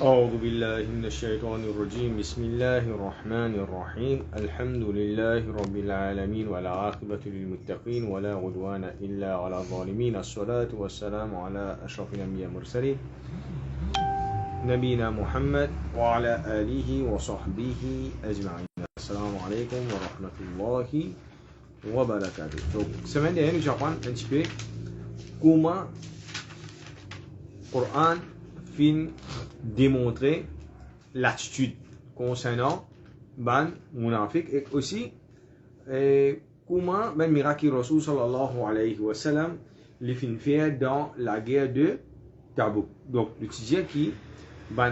أعوذ بالله من الشيطان الرجيم بسم الله الرحمن الرحيم الحمد لله رب العالمين والعاقبة للمتقين ولا عدوان إلا على الظالمين الصلاة والسلام على أشرف الأنبياء والمرسلين نبينا محمد وعلى آله وصحبه أجمعين. السلام عليكم ورحمة الله وبركاته. Donc, semaine dernière, nous avons un petit peu comment Coran fin démontrer l'attitude concernant ban munafik et aussi comment ben miracle Rasul sallallahu alayhi wa sallam les fin faire dans la guerre de Tabouk. Donc l'utiliser qui ban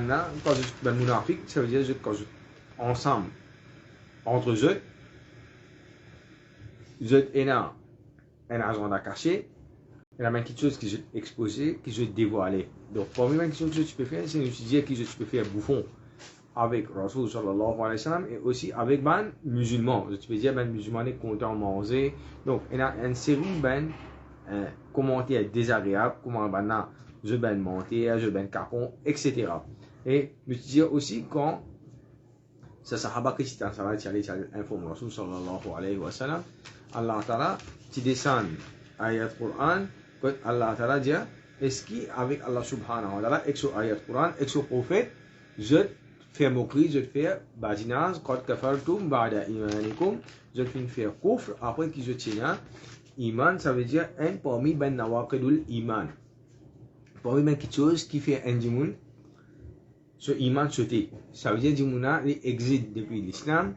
munafik, ça veut dire que ensemble entre eux et un agenda caché. Il y a même quelque chose qui je exposé, qui je dévoilé. Donc, parmi les questions que tu peux faire, c'est d'étudier qui je peux faire bouffon avec Rasul sallallahu alayhi wa sallam et aussi avec ben musulmans. Tu peux dire ben musulmans est content de manger. Donc, il y a une série ben commentaires désagréables, comment ben je ben mentir, je ben capon, etc. Et l'étudier aussi quand ça sahaba que c'est un salat qui allait informer Rasul sallallahu alayhi wa sallam, Allah Ta'ala, tu descends ayat Quran. Allah Ta'ala dit, est-ce qu'avec Allah subhanahu wa ta'ala, avec ce ayat Quran, avec ce prophète, je fais moquerie, je fais badinage, quand kafartum ba'da imanikum, je fais faire kufr, après que je tiens, iman, ça veut dire un parmi ben nawaqidul iman. Parmi ben quelque chose qui fait un dimoun, ce iman sauté. Ça veut dire dimouna, il existe depuis l'islam.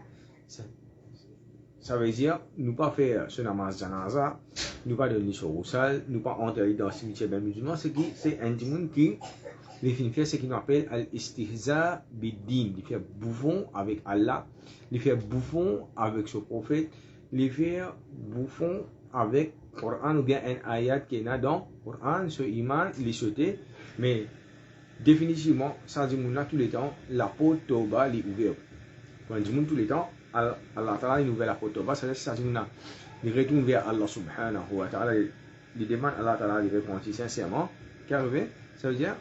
Ça veut dire, nous pas faire ce namaz janaza, nous pas donner sur roussal, nous pas entrer dans le cimetière des musulmans, c'est un démon qui, les films fait ce qu'on appelle al-istihza bid-din, il fait bouffon avec Allah, il fait bouffon avec son prophète, il fait bouffon avec le Coran ou bien un ayat qui est là dans le Coran, ce iman, il est sauté, mais définitivement, ça dit là tous les temps, la porte Toba est ouverte. Quand dit tous les temps, Allah Ta'ala il ouvre la porte Toba, ça veut dire ça dit il retourne vers Allah subhanahu wa ta'ala, il demande à Allah Ta'ala de répondre sincèrement, car ça veut dire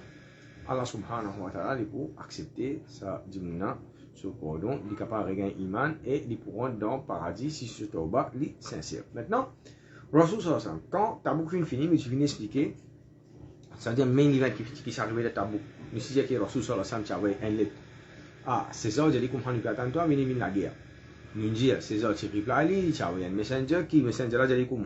Allah subhanahu wa ta'ala il peut accepter ça dimuna ce pardon, il est capable de regagner iman et il pourront dans le paradis si ce tauba est sincère. Maintenant, Rasul sallallahu alayhi wa sallam, quand Tabouk fini, mais tu viens expliquer, ça veut dire main event qui s'est arrivé de Tabouk, mais si c'est que Rasul sallallahu alayhi wa sallam avait un lettre, ah, c'est ça, j'ai dit comprendre que attends-toi, venez la guerre. Nous dire c'est ça, tu replies, il y a un messenger qui messenger là j'ai comme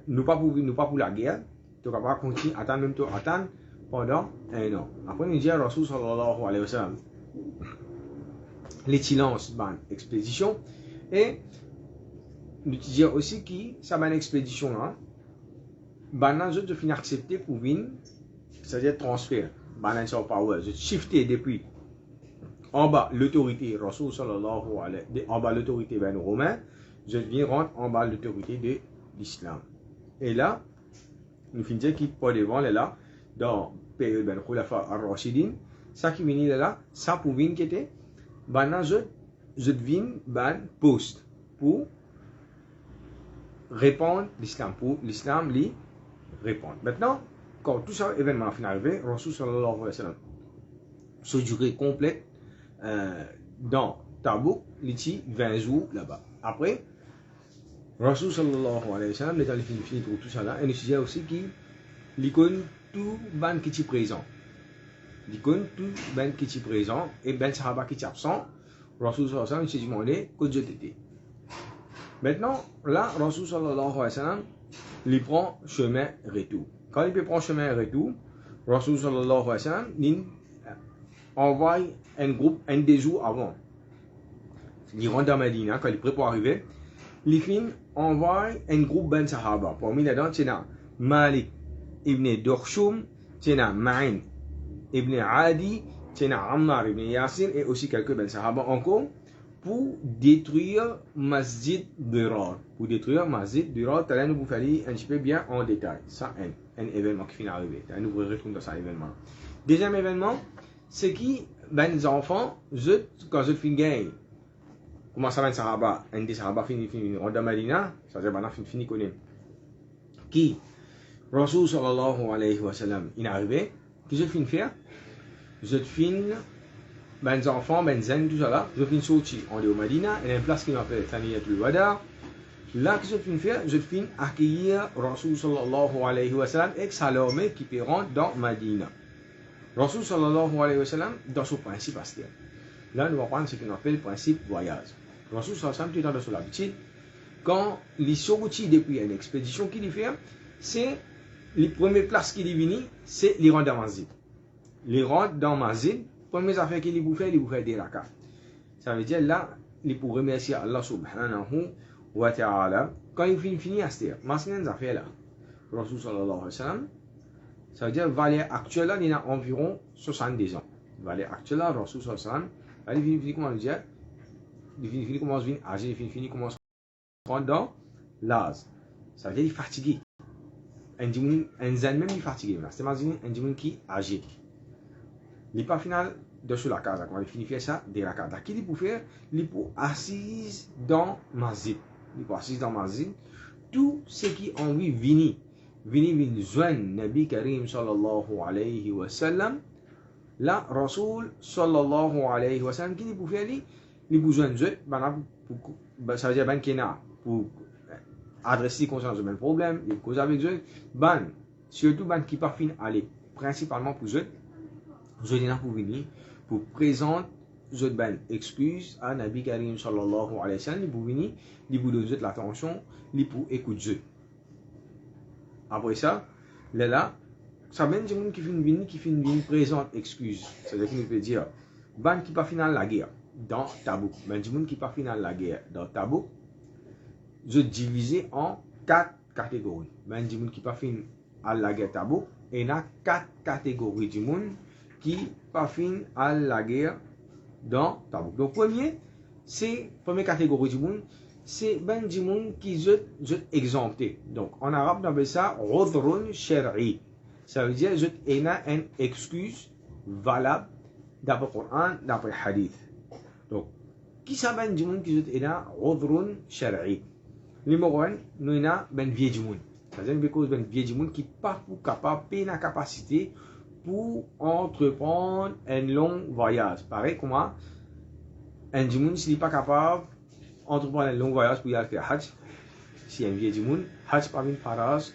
nous pas pour la guerre, tu vas pas continuer attendre même toi attendre pendant un an. Après nous dit Rasul sallallahu alayhi wa sallam les silences ban expédition et nous dit aussi qui ça ban expédition là ban je finis accepter pour venir c'est-à-dire transfert ban ça power je shifter depuis en bas l'autorité Rasul sallallahu alayhi en bas l'autorité ben romain, je viens rentrer en bas l'autorité de l'islam. Et là, nous finissons qui pas devant là dans période ben khulafa ar-rashidin, ça qui vient là, ça pour venir qui était ben je viens ben poste pour répondre l'islam pour l'islam lui répondre. Maintenant, quand tout ça événement fin arrivé, Rasul sallallahu alayhi wa sallam se durée complète dans Tabouk, il y a 20 jours là-bas. Après, Rasul sallallahu alayhi wa sallam, l'état fini pour tout ça là, et nous disons aussi qu'il connaît tout ban qui est présent. Il connaît tout ban qui est présent et ben sahaba qui est absent. Rasul sallallahu alayhi wa sallam, il s'est demandé que Dieu t'était. Maintenant, là, Rasul sallallahu alayhi wa sallam, il prend chemin retour. Quand il prend chemin retour, Rasul sallallahu alayhi wa sallam, il envoie un groupe un des jours avant. Il rentre à Medina, quand il est prêt pour arriver, il envoie un groupe ben sahaba. Parmi les dents, il y a Malik ibn Dorshum, il y a Ma'in ibn Adi, il y a Ammar ibn Yasir et aussi quelques ben sahaba encore pour détruire Masjid Dirar. Pour détruire Masjid Dirar, nous vous fallait un petit peu bien en détail. Ça, un événement qui finit d'arriver. Nous vous retourner dans cet événement. Deuxième événement, c'est qui ben les enfants quand je finis gagne comment ça va un sahaba un des sahaba fini on dans Medina ça veut dire ben fini connaît qui Rasul sallallahu alayhi wa sallam il est arrivé que je finis faire je fin, ben enfants, ben zen, tout ça là, je fin sorti, on est au Medina, il y a une place qui m'appelle Thaniyatul Wada. Là, que je fin faire, je fin accueillir Rasul sallallahu alayhi wa sallam et sa l'armée qui peut rentrer dans Medina. Rasul sallallahu alayhi wa sallam, dans son principe astère. Là, nous allons prendre ce qu'on appelle le principe voyage. Rasul sallallahu alayhi wa sallam, dans son habitude, quand il est sorti depuis une expédition qu'il fait, c'est les premières places qu'il est venu, c'est les rendre dans Masjid. Les rendre dans Masjid, première affaire qu'il vous fait des rakats. Ça veut dire là, il pour remercier Allah subhanahu wa ta'ala. Quand il finit à cette Masjid, ça fait là. Rasul sallallahu alayhi wa sallam, ça veut dire valeur actuelle là, il a environ 70 ans. Valeur actuelle là, Rasul sallallahu alayhi wa sallam, il finit comment dire, il finit comment venir âgé, il finit comment dans l'âge. Ça veut dire qu'il est fatigué. Un zen même il est fatigué. C'est un zen qui est âgé. Il n'est pas final de sur la case. Quand il finit de faire ça, des rakats. Là, qu'il pour faire, il pour assise dans Masjid. Il pour assise dans Masjid. Tout ce qui ont envie venir joindre Nabi Karim sallallahu alayhi wa sallam. Là, Rasul sallallahu alayhi wa sallam, qu'il pour faire, il pour joindre eux, ça veut dire ben qu'il a pour adresser concernant le même problème, il cause avec eux, surtout qui pas fin aller, principalement pour eux, je dis pour venir, pour présenter excuse à Nabi Karim sallallahu alayhi wa sallam, pour venir, il vous donne l'attention, il pour écouter eux. Après ça, là, ça mène des gens qui finissent présente excuse, c'est-à-dire qu'il peut dire, qui pas final la guerre dans Tabouk, des gens qui pas final la guerre dans Tabouk, je divisé en 4 catégories. Ben, du monde qui pas fin à la guerre Tabouk, et il y a 4 catégories du monde qui pas fin à la guerre dans Tabouk. Donc, première catégorie du monde, c'est ben du monde qui je exempté. Donc, en arabe, on appelle ça udhrun shar'i. Ça veut dire je ai une excuse valable d'après le Coran, d'après le Hadith. Donc, qui ça ben du monde qui je ai udhrun shar'i? Numéro 1, nous avons ben vieux du monde. C'est-à-dire que ben vieux du monde qui n'est pas capable, pas la capacité pour entreprendre un long voyage. Pareil comme un du monde, s'il n'est pas capable d'entreprendre un long voyage pour y aller faire Hajj, si un vieux du monde, Hajj pas une parage,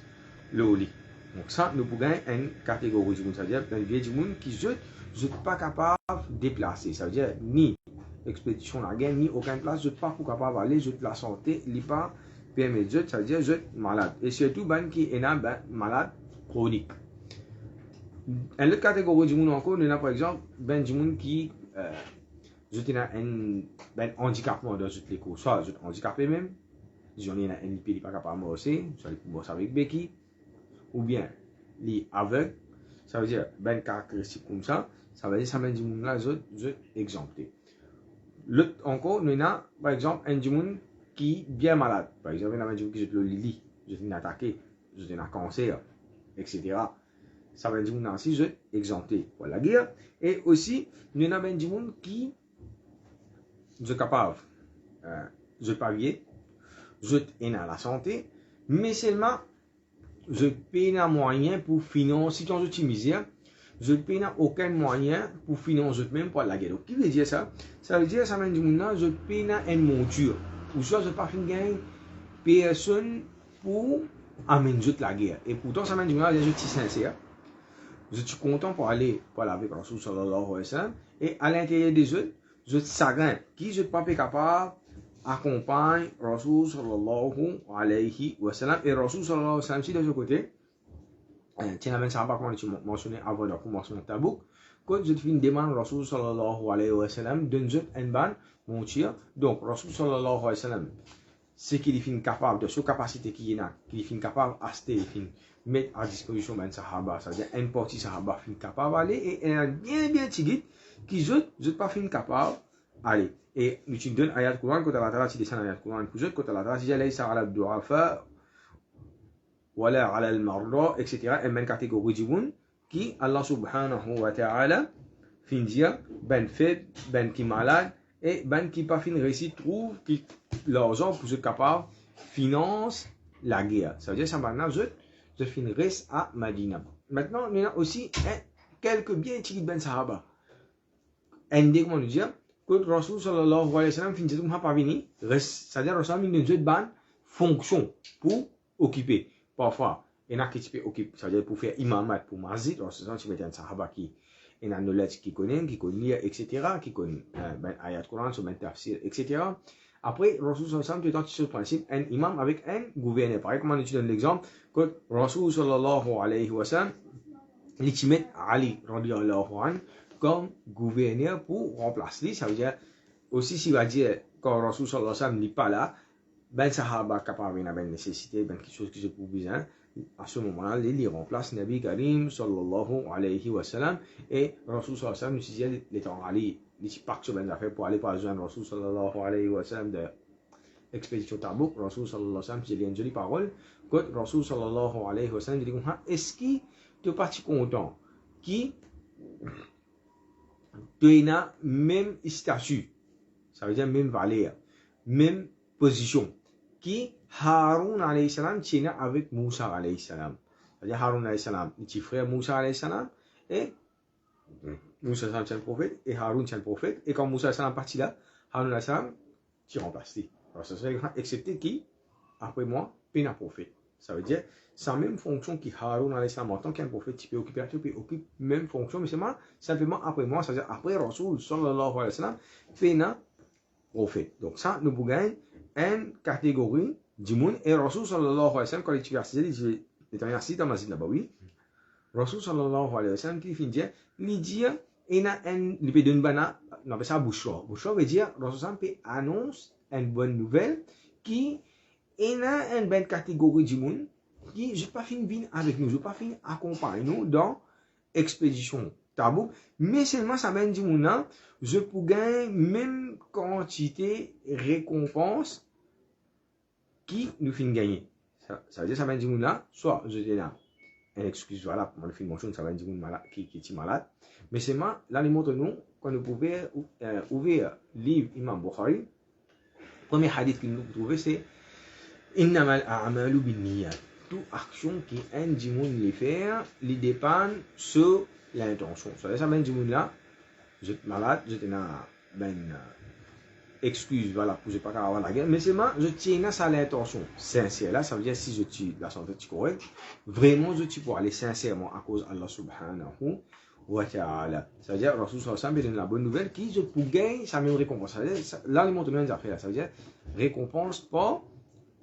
le lit. Donc ça, nous pouvons une catégorie du monde. C'est-à-dire un vieux du monde qui n'est pas capable de déplacer. Ça veut dire ni expédition la guerre, ni aucune place, je ne suis pas capable d'aller, je la santé, il n'est pas permis, ça veut dire je suis malade. Et surtout, qui est malade chronique. Une autre catégorie du monde encore, nous avons par exemple, du monde qui je un handicapement dans toutes les cours, soit je suis handicapé même, j'en ai un NIP, il n'est pas capable de bosser, soit il peut bosser avec Becky, ou bien il est aveugle, ça veut dire caractéristique comme ça veut dire ça mène du monde là, je suis exempté. L'autre encore, nous avons par exemple un du monde qui est bien malade. Par exemple, il y a des gens qui ont le lit, je suis attaqué, je suis un cancer, etc. Ça veut dire que je suis exempté pour la guerre. Et aussi, nous avons des gens qui sont capables, je ne suis pas vieux, je suis la santé, mais seulement, je paye un moyen pour financer, si tu as une misère, je ne paye aucun moyen pour financer même pour la guerre. Donc, qui veut dire ça? Ça veut dire que ça veut dire que je paye une monture. Ou soit je n'ai pas fait gagner personne pour amener la guerre. Et pourtant, ça veut dire que je suis sincère. Je suis content pour aller avec Rasul sallallahu alayhi wa sallam. Et à l'intérieur des autres, je suis chagrin. Qui je ne suis pas capable d'accompagner Rasul sallallahu alayhi wa sallam. Et Rasul sallallahu alayhi wa sallam, si de ce côté, tiens, la ça comme tu mentionné avant de commencer mon Tabouk, quand je fais une demande Rasul sallallahu alayhi wa sallam, donne un ban, mon tir. Donc, Rasul sallallahu alayhi wa sallam, c'est qu'il est capable de cette capacité qu'il a, qu'il est capable d'acheter, mettre à disposition d'un sahaba, c'est-à-dire un parti sahaba fin capable d'aller, et il y a bien tigit qui ne pas fin capable d'aller. Et nous tu donnes ayat Coran, quand tu as la tu descends ayat Coran, quand tu as la tu dis laysa ala du'afa wala ala al-marra, etc. Et même catégorie du monde qui Allah subhanahu wa ta'ala fin dire ben fait, ben qui malade, et ben qui pas fin réussi trouve qui l'argent pour être capable finance la guerre. Ça veut dire ça maintenant je fin reste à Medina. Maintenant il y a aussi quelques bien étudiés ben sahaba. Ende, comment nous dire, que Rasul sallallahu alayhi wa sallam finit de pas venir, c'est-à-dire Rasul nous donne une fonction pour occuper. Parfois, il y en a qui peuvent occuper, c'est-à-dire pour faire imamat, pour mazid, Rasul sallallahu alayhi wa sallam, un sahaba qui a une knowledge qui connaît lire, etc., qui connaît ayat Coran, sur tafsir, etc. Après, Rasul sallallahu alayhi wa sallam, tu as sur le principe, un imam avec un gouverneur. Pareil, comment tu donnes l'exemple, que Rasul sallallahu alayhi wa sallam, l'itimet Ali, radiyallahu anhu, comme gouverneur pour remplacer. Ça veut dire, aussi, s'il va dire, quand Rasul sallallahu alayhi wa sallam n'est pas là, ben sahaba capable d'une nécessité, ben quelque chose que je peux besoin, à ce moment-là, il remplace Nabi Karim sallallahu alayhi wa sallam, et Rasul sallallahu alayhi wa sallam nous disait, les temps Ali, il part sur ben affaires pour aller par joindre Rasul sallallahu alayhi wa sallam de expédition Tabouk. Rasul sallallahu alayhi wa sallam, c'est une jolie parole, que Rasul sallallahu alayhi wa sallam dit, est-ce qu'il te parti content, qui tu as même statut, ça veut dire même valeur, même position, qui Haroun alayhi salam tient avec Moussa alayhi salam. C'est-à-dire Haroun alayhi salam, le petit frère Moussa alayhi salam, et Moussa alayhi salam tient le prophète, et Haroun tient le prophète, et quand Moussa alayhi salam parti là, Haroun alayhi salam, tu remplaces. Alors ça serait accepté qui, après moi, puis un prophète. Ça veut dire, c'est la même fonction qui Haroun alayhi salam en tant qu'un prophète, tu peux occuper, même fonction, mais c'est simplement après moi, c'est-à-dire après Rasoul sallallahu alayhi wa sallam, fait un prophète. Donc ça, nous pouvons gagner une catégorie du monde, et Rasoul sallallahu alayhi wa sallam, quand il est assis dans la Masjid Nabawi, Rasoul sallallahu alayhi wa sallam, qui finit dire, il dit, il a un, il peut donner bana, on appelle ça bouchra. Bouchra veut dire, Rasoul sallallahu alayhi wa sallam annonce une bonne nouvelle, qui il a une bonne catégorie du monde, qui je pas fini venir avec nous, je pas fini accompagner nous dans expédition Tabouk, mais seulement ça mène du monde, je peux gagner même quantité récompense qui nous finit gagner. Ça veut dire ça mène du monde là, soit je dis là, une excuse voilà pour le film mention ça mène du monde malade qui est malade, mais seulement là nous montre nous quand nous pouvons ouvrir livre Imam Bukhari, premier hadith que nous trouvons c'est innamal a'malu binniyat. Toute action qui aide du monde les faire, les dépend sur l'intention. Ça mène du monde là, je suis malade, je tiens ben excuse voilà pour je pas avoir la guerre, mais seulement je tiens à l'intention sincère là, ça veut dire si je tue la santé correcte, vraiment je tue pour aller sincèrement à cause Allah subhanahu wa ta'ala. Ça veut dire Rasul sallallahu alayhi wa sallam donne la bonne nouvelle qui je peux gagner sa même récompense. Là les montres affaires là, ça veut dire récompense pas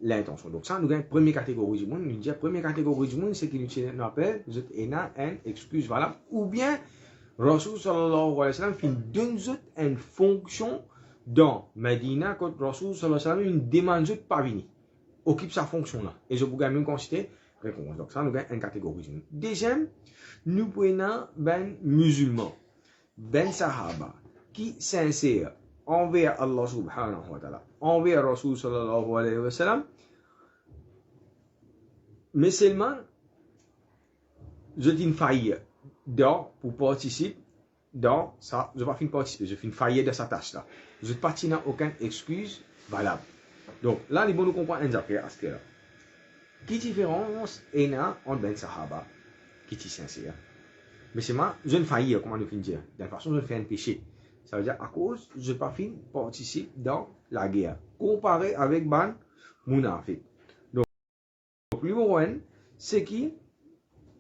l'intention. Donc ça, nous avons une première catégorie du monde. Nous disons, première catégorie du monde, c'est qui nous appelle, vous êtes une excuse valable. Ou bien, Rasul sallallahu alayhi wa sallam donne une fonction dans Medina, quand Rasul sallallahu alayhi wa sallam demande de pas venir. Occupe sa fonction là. Et je vous gagne même considérer récompense. Donc ça, nous avons une catégorie du monde. Deuxième, nous prenons ben musulman, ben sahaba, qui sincère envers Allah subhanahu wa ta'ala, envers Rasul sallallahu alayhi wa sallam, mais seulement, je dis une faille pour participer dans ça, je ne vais pas participer, je fais une faillite de sa tâche là. Je ne parti dans aucune excuse valable. Donc là, les bons nous comprennent un affaire à ce là. Qui différence est là entre ben sahaba, qui est sincère, mais seulement, je ne faillir, comment nous finir dire, de toute façon, je fais un péché. Ça veut dire, à cause, je pas fin participe dans la guerre. Comparé avec ban Mounafik. Donc, numéro 1, c'est qui,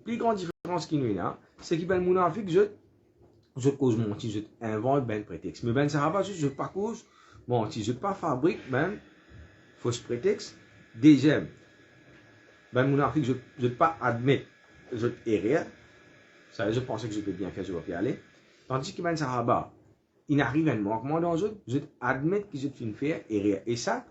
plus grande différence qui nous est là, c'est qui ben Mounafik, je cause mentir, je invente ben prétexte. Mais ben Sahaba, je pas cause mentir, je pas fabrique ben faux prétexte. Deuxième, ben Mounafik, je pas admettre, je errer. Ça veut dire, je pensais que je peux bien faire, je vais y aller. Tandis que ben Sahaba, il arrive un manquement dans eux, je admets que je peux faire errer. Et ça,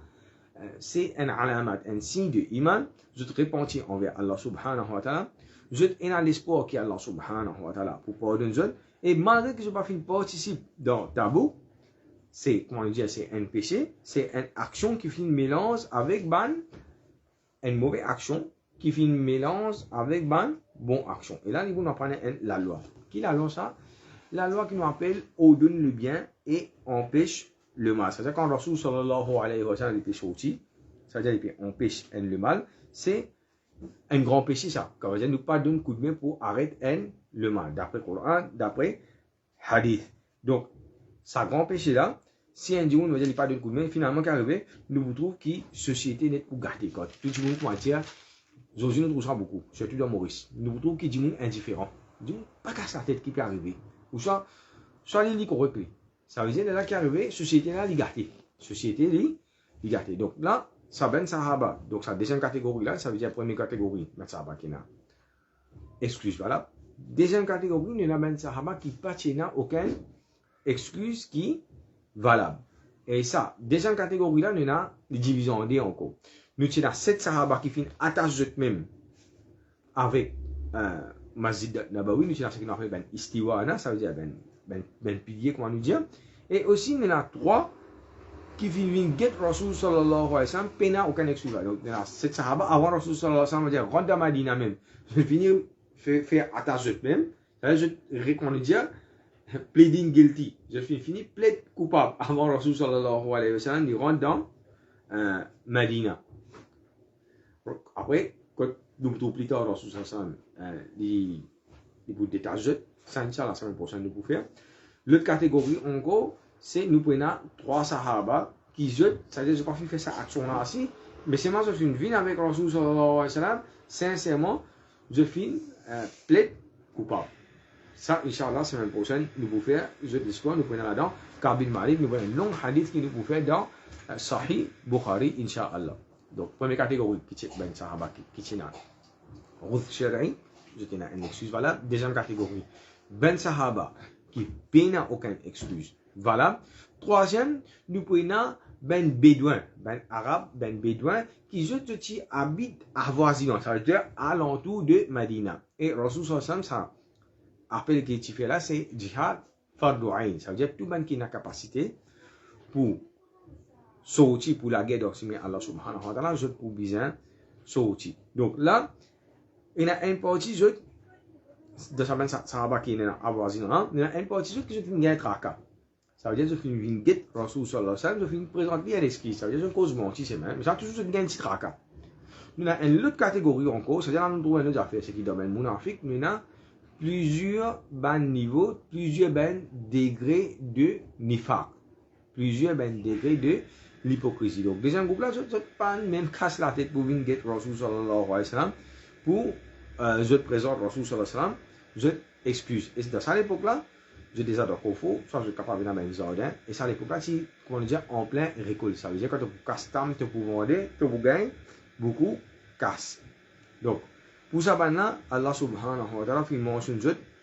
c'est un alamat, un signe de iman. Je te repentis envers Allah subhanahu wa ta'ala. Je ai l'espoir qu'il y a Allah subhanahu wa ta'ala pour pardonner eux. Et malgré que je n'ai pas fait participer dans tabou, c'est, comment on dit, c'est un péché, c'est une action qui fait une mélange avec une mauvaise action qui fait une mélange avec bonne action. Et là, nous apprenons la loi. Qui est la loi ça? La loi qui nous appelle ordonne le bien et empêche le mal. C'est-à-dire quand Rasul sallallahu alayhi wa sallam était sorti, c'est-à-dire qu'il empêche le mal, c'est un grand péché ça. Quand on nous pas donner coup de main pour arrêter le mal. D'après le Coran, d'après Hadith. Donc, ça grand péché là, si un jour, on va dire, il pas de coup de main, finalement, qui arrive, nous vous trouvons que la société n'est pas gâtée. Tout le monde peut dire, nous trouvons ça beaucoup, surtout dans Maurice. Nous vous trouvons que du monde indifférent. Du monde, pas casse la tête qui peut arriver. Ou soit il dit qu'on replie. Ça veut dire, là, qui arrive, la société là, elle est gâtée. Société, elle est gâtée. Donc là, ça ben sahaba. Donc, sa deuxième catégorie là, ça veut dire première catégorie, ben sahaba qui n'a. Excuse, voilà. Deuxième catégorie, nous avons ben sahaba qui n'a aucune excuse qui valable. Et ça, deuxième catégorie là, nous avons les divisions en deux encore. Nous avons 7 sahaba qui finissent attachés eux-mêmes avec Masjid Nabawi. Nous avons ce qu'on appelle ben istiwana, ça veut dire ben pilier, comment nous dire. Et aussi, nous avons 3 qui viennent get Rasul sallallahu alayhi wa sallam, pena aucun excuse. Donc, nous avons 7 sahaba avant Rasul sallallahu alayhi wa sallam, on va dire, rentre dans Madina même. Je finis faire attacher eux-mêmes. Ça veut dire, comment nous dire, pleading guilty. Je finis plaid coupable avant Rasul sallallahu alayhi wa sallam, il rentre dans Medina. Après, quand nous trouvons plus tard Rasul sallallahu alayhi wa sallam, il vous détache, ça Inch'Allah, la semaine prochaine nous pouvons faire. L'autre catégorie encore, c'est nous prenons 3 sahaba qui jetent, c'est-à-dire je ne vais pas faire cette action-là aussi, mais c'est moi je fais une vie avec Rasul sallallahu alayhi wa sallam, sincèrement, je finis plaid coupable. Ça, Inch'Allah, la semaine prochaine, nous pouvons faire, je l'histoire, nous prenons là-dedans, Kabin Malik, nous prenons un long hadith qui nous pouvons faire dans Sahih Bukhari, Inch'Allah. Donc, première catégorie, qui est ben sahaba, qui est Ruth Shari, je tiens une excuse valable. Deuxième catégorie, ben sahaba, qui n'a aucune excuse valable. Troisième, nous prenons ben bédouin, ben arabe, ben bédouin, qui habite avoisinant, ça veut dire à l'entour de Medina. Et Rasul sallallahu alayhi wa sallam, ça appelle que tu fais là, c'est jihad fardu ayn. Ça veut dire tout le monde qui a la capacité pour sortir pour la guerre d'Orsimi Allah subhanahu wa ta'ala, je peux bien sortir. Donc là, il y a une partie de sa sahaba qui est avoisinant, il y a une partie qui est une guerre traka. Ça veut dire que je finis une guerre Rasul sallallahu alayhi wa sallam, je finis présenter à l'esprit. Ça veut dire que je cause menti, c'est même. Mais ça toujours une guerre traka. Nous avons une autre catégorie encore, c'est-à-dire que nous trouvons une autre affaire, c'est qui domaine monarchique, nous avons plusieurs niveaux, plusieurs degrés de nifaq, plusieurs degrés de l'hypocrisie. Donc, deuxième groupe là, je ne pas même casse la tête pour venir get Rasul sallallahu alayhi wa sallam, pour je présente Rasul sallallahu alayhi wa sallam, je excuse. Et c'est dans cette époque là, je déjà dans Kofo, soit je suis capable de venir dans les jardins, et ça l'époque là, si, comment dire, en plein récolte. Ça veut dire que tu peux casser tam, tu peux vendre, tu peux gagner beaucoup casse. Donc, pour ça, Allah subhanahu wa ta'ala fait mention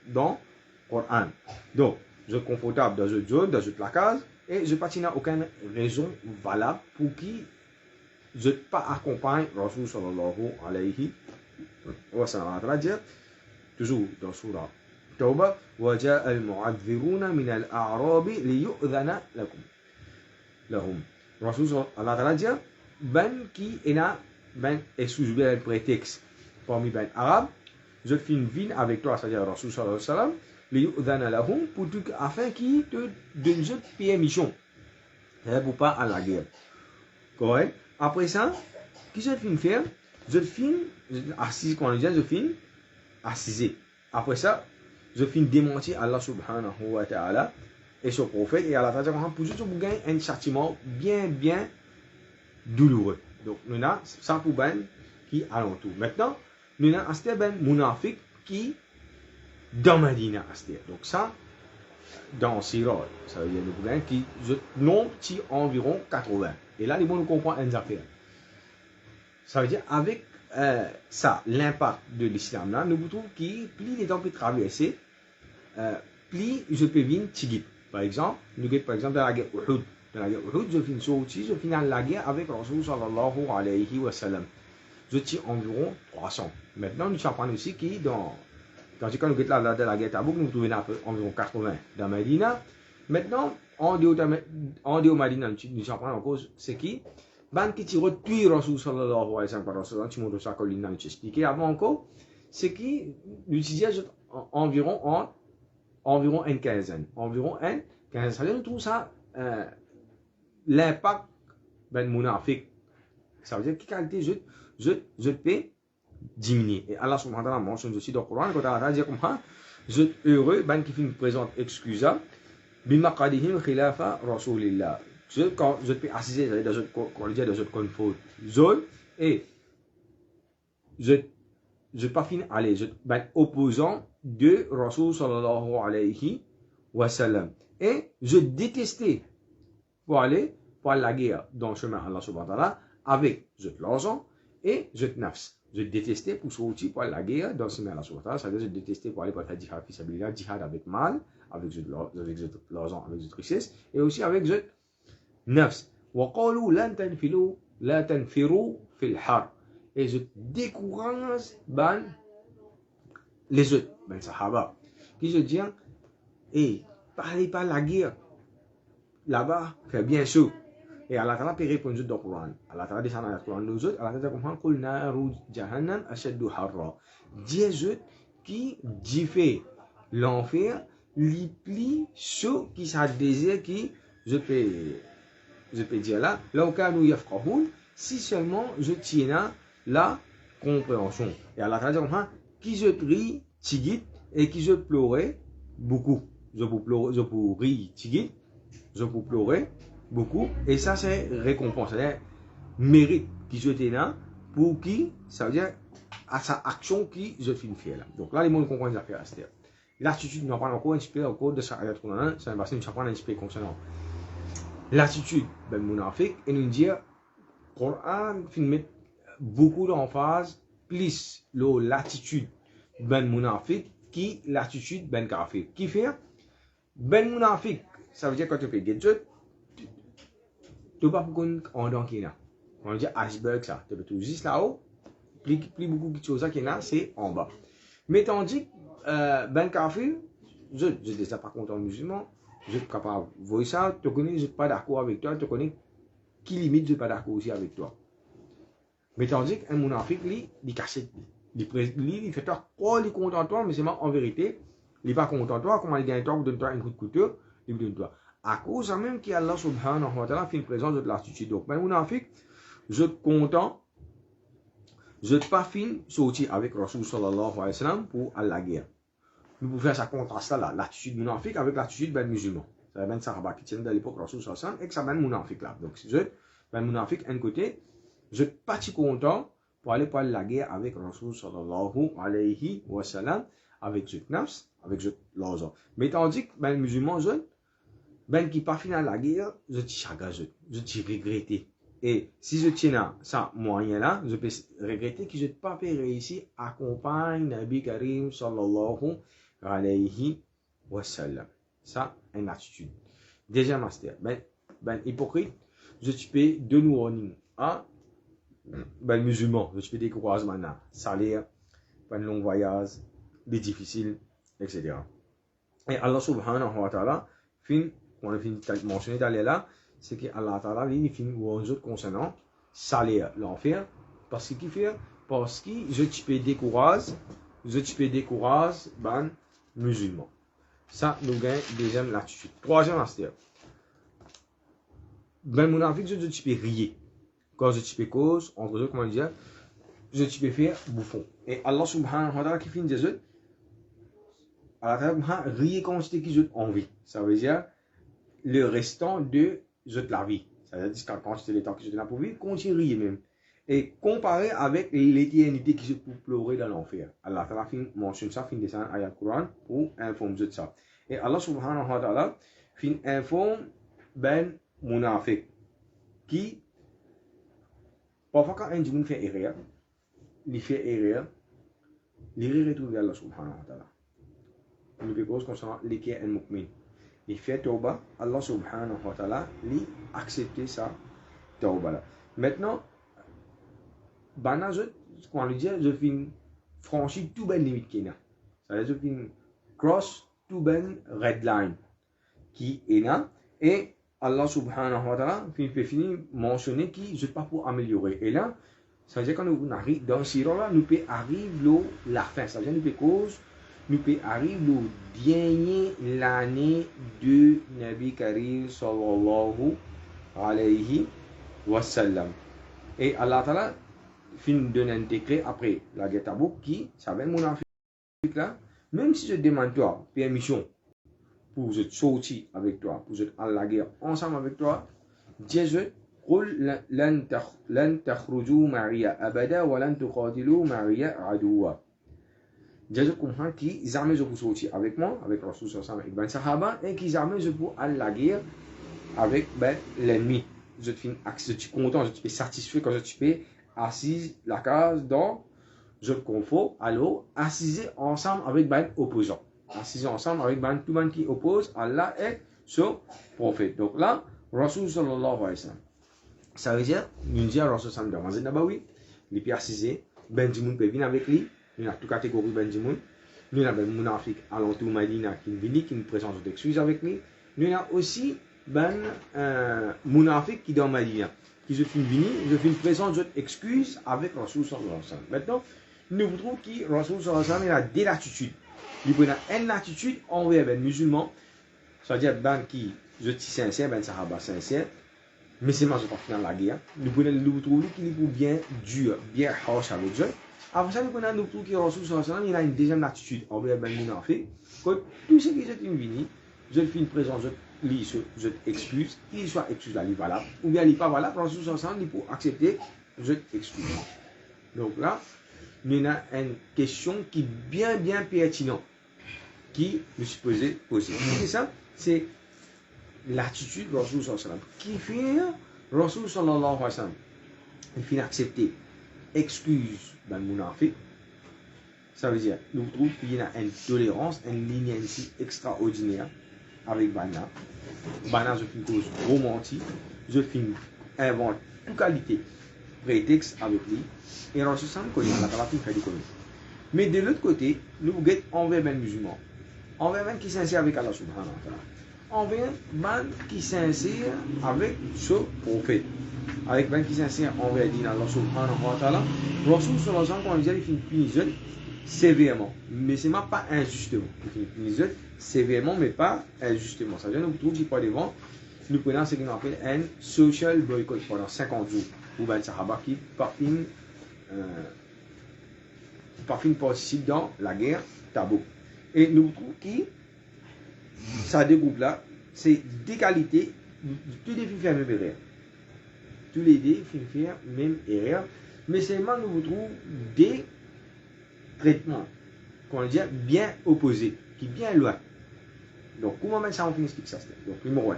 dans le Coran. Donc, je suis confortable dans ce zone, dans ce placage, et je n'ai aucune raison valable pour qui je ne pas accompagne Rasul sallallahu alayhi wa sallam. Dire, toujours dans Surah Tawbah, وَجَاءَ الْمُعَذِّرُونَ مِنَ الْأَعْرَابِ لِيُؤْذَنَ لَهُمْ. Rasul sallallahu alayhi wa sallam, ben qui est là, ben, excuse-moi le prétexte parmi les arabes, je fais une vie avec toi, c'est-à-dire Rasul sallallahu alayhi wa sallam, liyu'dhana lahum, pour tout, afin qu'ils te donnent une permission. Pour pas à la guerre. Correct? Après ça, qu'est-ce que je finis faire? Je finis assis, quand on dit, je finis assisé. Après ça, je finis démentir Allah subhanahu wa ta'ala et son prophète et Allah ta'ala pour juste pour gagner un châtiment bien douloureux. Donc, nous avons ça pour ben qui alentour. Maintenant, nous avons un ben munafik qui dans Medina. Donc, ça, dans Sirah, ça veut dire nous avons qui nombre qui environ 80. Et là, les gens nous comprennent une affaire. Ça veut dire, avec ça, l'impact de l'islam là, nous trouvons que plus les temps peut traverser, plus je peux venir tigit. Par exemple, nous avons par exemple dans la guerre Uhud. Dans la guerre Uhud, je finis sorti, je finis la guerre avec Rasul sallallahu alayhi wa sallam. Je tire environ 300. Maintenant, nous apprenons aussi que quand nous sommes là dans la guerre Tabouk, nous trouvons environ 80 dans Medina. Maintenant, en dehors de Medina, nous apprenons encore c'est qui ban qui tire tuer Rasul sallallahu alayhi wa sallam par Rasul, tu montres ça comme il nous expliqué avant encore, c'est qui nous disait environ une quinzaine. Environ une quinzaine. Ça veut dire nous trouvons ça l'impact ben munafik. Ça veut dire que qualité je peux diminuer. Et Allah subhanahu wa ta'ala mentionne aussi dans le Coran, quand Allah dit comme ça, je suis heureux, ben qui fait une présente excuse, بمقعدهم خلاف رسول الله. Quand je peux assister dans une confort, et je pas fini aller, je ben opposant de Rasul sallallahu alayhi wa sallam. Et je détestais pour aller la guerre dans le chemin Allah subhanahu wa ta'ala avec l'argent et nafs. Je détestais pour sortir pour la guerre dans le chemin Allah subhanahu wa ta'ala, c'est-à-dire je détestais pour aller pour faire jihad fi sabilillah, jihad avec mal, avec l'argent, avec richesse et aussi avec nafs. وقالوا لا تنفروا في الحر. Et je décourage les autres, sahaba, qui se disent, parlez pas la guerre. Là-bas, fait bien chaud. Et Allah Ta'ala peut répondre dans le Coran. Allah Ta'ala descend dans le Coran nous autres. Allah Ta'ala comprend que naru jahannam ashaddu harra. Dieu qui fait l'enfer, les plus chaud qui ça désire qui je peux dire là où nous yafqahun, si seulement je tiens la compréhension. Et Allah Ta'ala comprend qui je ris tigit et qui je pleurais beaucoup. Je pour rire tigit, je pour pleurer beaucoup. Et ça c'est récompense, c'est mérite qui je tiens pour qui, ça veut dire à sa action qui je finis faire là. Donc là les monde comprennent l'affaire à cette. L'attitude, nous apprenons encore un petit peu au cours de ça ayat qu'on a, c'est un bassin nous apprend un petit peu concernant l'attitude ben munafik et nous dire Coran filme beaucoup d'emphase plus l'attitude ben munafik qui l'attitude ben kafir. Qui fait ben munafik, ça veut dire quand tu fais gadget, tu pas pour en dans qui là. On dit iceberg ça, tu peux tout juste là-haut, plus beaucoup de choses qui là, c'est en bas. Mais tandis ben kafir, je déjà pas content musulman, je suis capable de voir ça, tu connais, je suis pas d'accord avec toi, tu connais qui limite je suis pas d'accord aussi avec toi. Mais tandis qu'un munafik, il cache, il fait toi, il est content de toi, mais c'est en vérité, il n'est pas content de toi, comment il gagne toi, il donne toi un coup de couteau, il donne toi. À cause de même qu'Allah subhanahu wa ta'ala fait une présence de l'attitude. Donc, ben munafik, je suis content, je ne pas fin sortir avec Rasul sallallahu alayhi wa sallam pour aller à la guerre. Nous pouvons faire ça contraste là, l'attitude munafik avec l'attitude ben musulman. C'est ben sahaba qui tiennent de l'époque Rasul sallallahu alayhi wa sallam et que ça ben munafik là. Donc, je ben munafik un côté, je suis pas si content pour aller la guerre avec Rasul sallallahu alayhi wa sallam, avec ce nafs, avec ce l'argent. Mais tandis que ben musulman, ben qui pas fini la guerre, je t'y regretter. Et si je tiens ça moyen là, je peux regretter que je n'ai pas réussi à accompagner Nabi Karim sallallahu alayhi wa sallam. Ça, une attitude. Deuxième master, ben hypocrite, je peux de nous warning. Ben musulman, je peux décourager maintenant. Salaire, ben long voyage, des difficiles, etc. Et Allah subhanahu wa ta'ala, on a fini de mentionner d'aller là, c'est que Allah Ta'ala il finit ou un autre concernant salaire l'enfer parce qu'il fait parce que je peux décourage ben musulman. Ça nous gagne deuxième l'attitude. Troisième aspect. Ben munafik je peux rire. Quand je peux cause entre eux comment dire je peux faire bouffon. Et Allah subhanahu wa ta'ala qui finit des autres Allah Ta'ala rire quand c'était qui je envie. Ça veut dire le restant de la vie. C'est-à-dire que quand c'était le temps que j'étais là pour vivre, continue même. Et comparé avec l'éternité qui se peut pleurer dans l'enfer. Allah Ta'ala mentionne ça, fin descend ayat Coran pour informer de ça. Et Allah subhanahu wa ta'ala fin informe ben munafik qui parfois quand un djinn fait erreur, il retrouve Allah subhanahu wa ta'ala. Nous devons concernant l'équerre en mu'min. Il fait tauba, Allah subhanahu wa ta'ala lui accepter ça tauba là. Maintenant, quand lui dit, je finis franchir tout ben limite qu'il y a. C'est-à-dire, je finis cross tout ben red line qui est là. Et Allah subhanahu wa ta'ala fait finir mentionner qui je pas pour améliorer. Et là, ça veut dire quand nous arrivons dans ce là, nous peut arriver la fin. Ça veut dire nous peut cause. Nous peut arriver au dernier l'année de Nabi Karim sallallahu alayhi wa sallam. Et Allah Ta'ala fin de l'intégrer après la guerre Tabouk qui, ça va être mon affaire là, même si je demande toi permission pour je sortir avec toi, pour je aller la guerre ensemble avec toi, dis-je, قل لن تخرجوا معي أبدا ولن تقاتلوا معي عدوا. Dis-je comprends qu'ils armés je pour sortir avec moi, avec Rasul sallallahu avec ben Sahaba, et qu'ils armés je pour aller la guerre avec ben l'ennemi. Je suis content, je suis satisfait quand je suis assis la case dans je confort, alors assisez ensemble avec ben opposant. Assisez ensemble avec ben tout le monde qui oppose Allah et son prophète. Donc là, Rasul sallallahu alayhi wa sallam. Ça veut dire, nous disons Rasul sallallahu alayhi wa sallam dans Nabawi, les pieds assisés, ben du monde peut venir avec lui, nous avons toute catégorie ben du monde, nous avons ben Mounafik à l'entour Madina qui vient, qui nous présente des excuses avec lui, nous avons aussi ben Mounafik qui est dans Madina, qui je suis venu, je suis présente des excuses avec Rasul sallallahu alayhi wa sallam. Maintenant, nous trouvons que Rasul sallallahu alayhi wa sallam il a des latitudes. Il a une attitude envers les musulmans, c'est-à-dire ben qui je suis sincère, ben sahaba sincère, mais c'est moi je pas dans la guerre. Nous trouvons qu'il est bien dur, bien harsh avec eux. Après ça, nous trouvons que Rasul sallallahu alayhi wa sallam il a une deuxième attitude envers les musulmans. Que tout ce qui est venu, je fais une présence, je excuse, qu'il soit excuse là, il est valable, ou bien il n'est pas valable, Rasul sallallahu alayhi wa sallam il peut accepter, je excuse. Donc là, nous avons une question qui est bien pertinente, qui me suis poser. C'est ça, c'est l'attitude de Rasul sallallahu alayhi wa sallam. Qui fait Rasul sallallahu alayhi wa sallam, il fait accepter excuse dans le Mounafik. Ça veut dire, nous trouvons qu'il y a une tolérance, une leniency extraordinaire avec Bana. Bana, je fais une cause romantique, je fais invente toute qualité, prétexte avec lui, et Rasul sallallahu alayhi wa sallam connaît, la fin fait connaît. Mais de l'autre côté, nous guettons envers les musulmans, envers les qui s'insèrent avec Allah subhanahu wa ta'ala, envers les qui s'insèrent avec ce prophète, avec les qui s'insèrent envers Allah subhanahu wa ta'ala. Rasul sallallahu alayhi wa sallam, quand il dit, il fait une punition sévèrement, mais ce n'est pas injustement. Il fait une punition sévèrement, mais pas injustement. Ça veut dire que nous trouvons qu'il pas devant, nous prenons ce qu'on appelle un social boycott pendant 50 jours, ou bien Sahaba qui participe dans la guerre Tabouk. Et nous trouvons que ça deux groupes là, c'est des qualités, tous les filles font même erreur. Tous les deux font même erreur, mais seulement nous trouvons des traitements, qu'on dit bien opposés, qui bien loin. Donc, comment mettre ça en finit ça? Donc, numéro 1.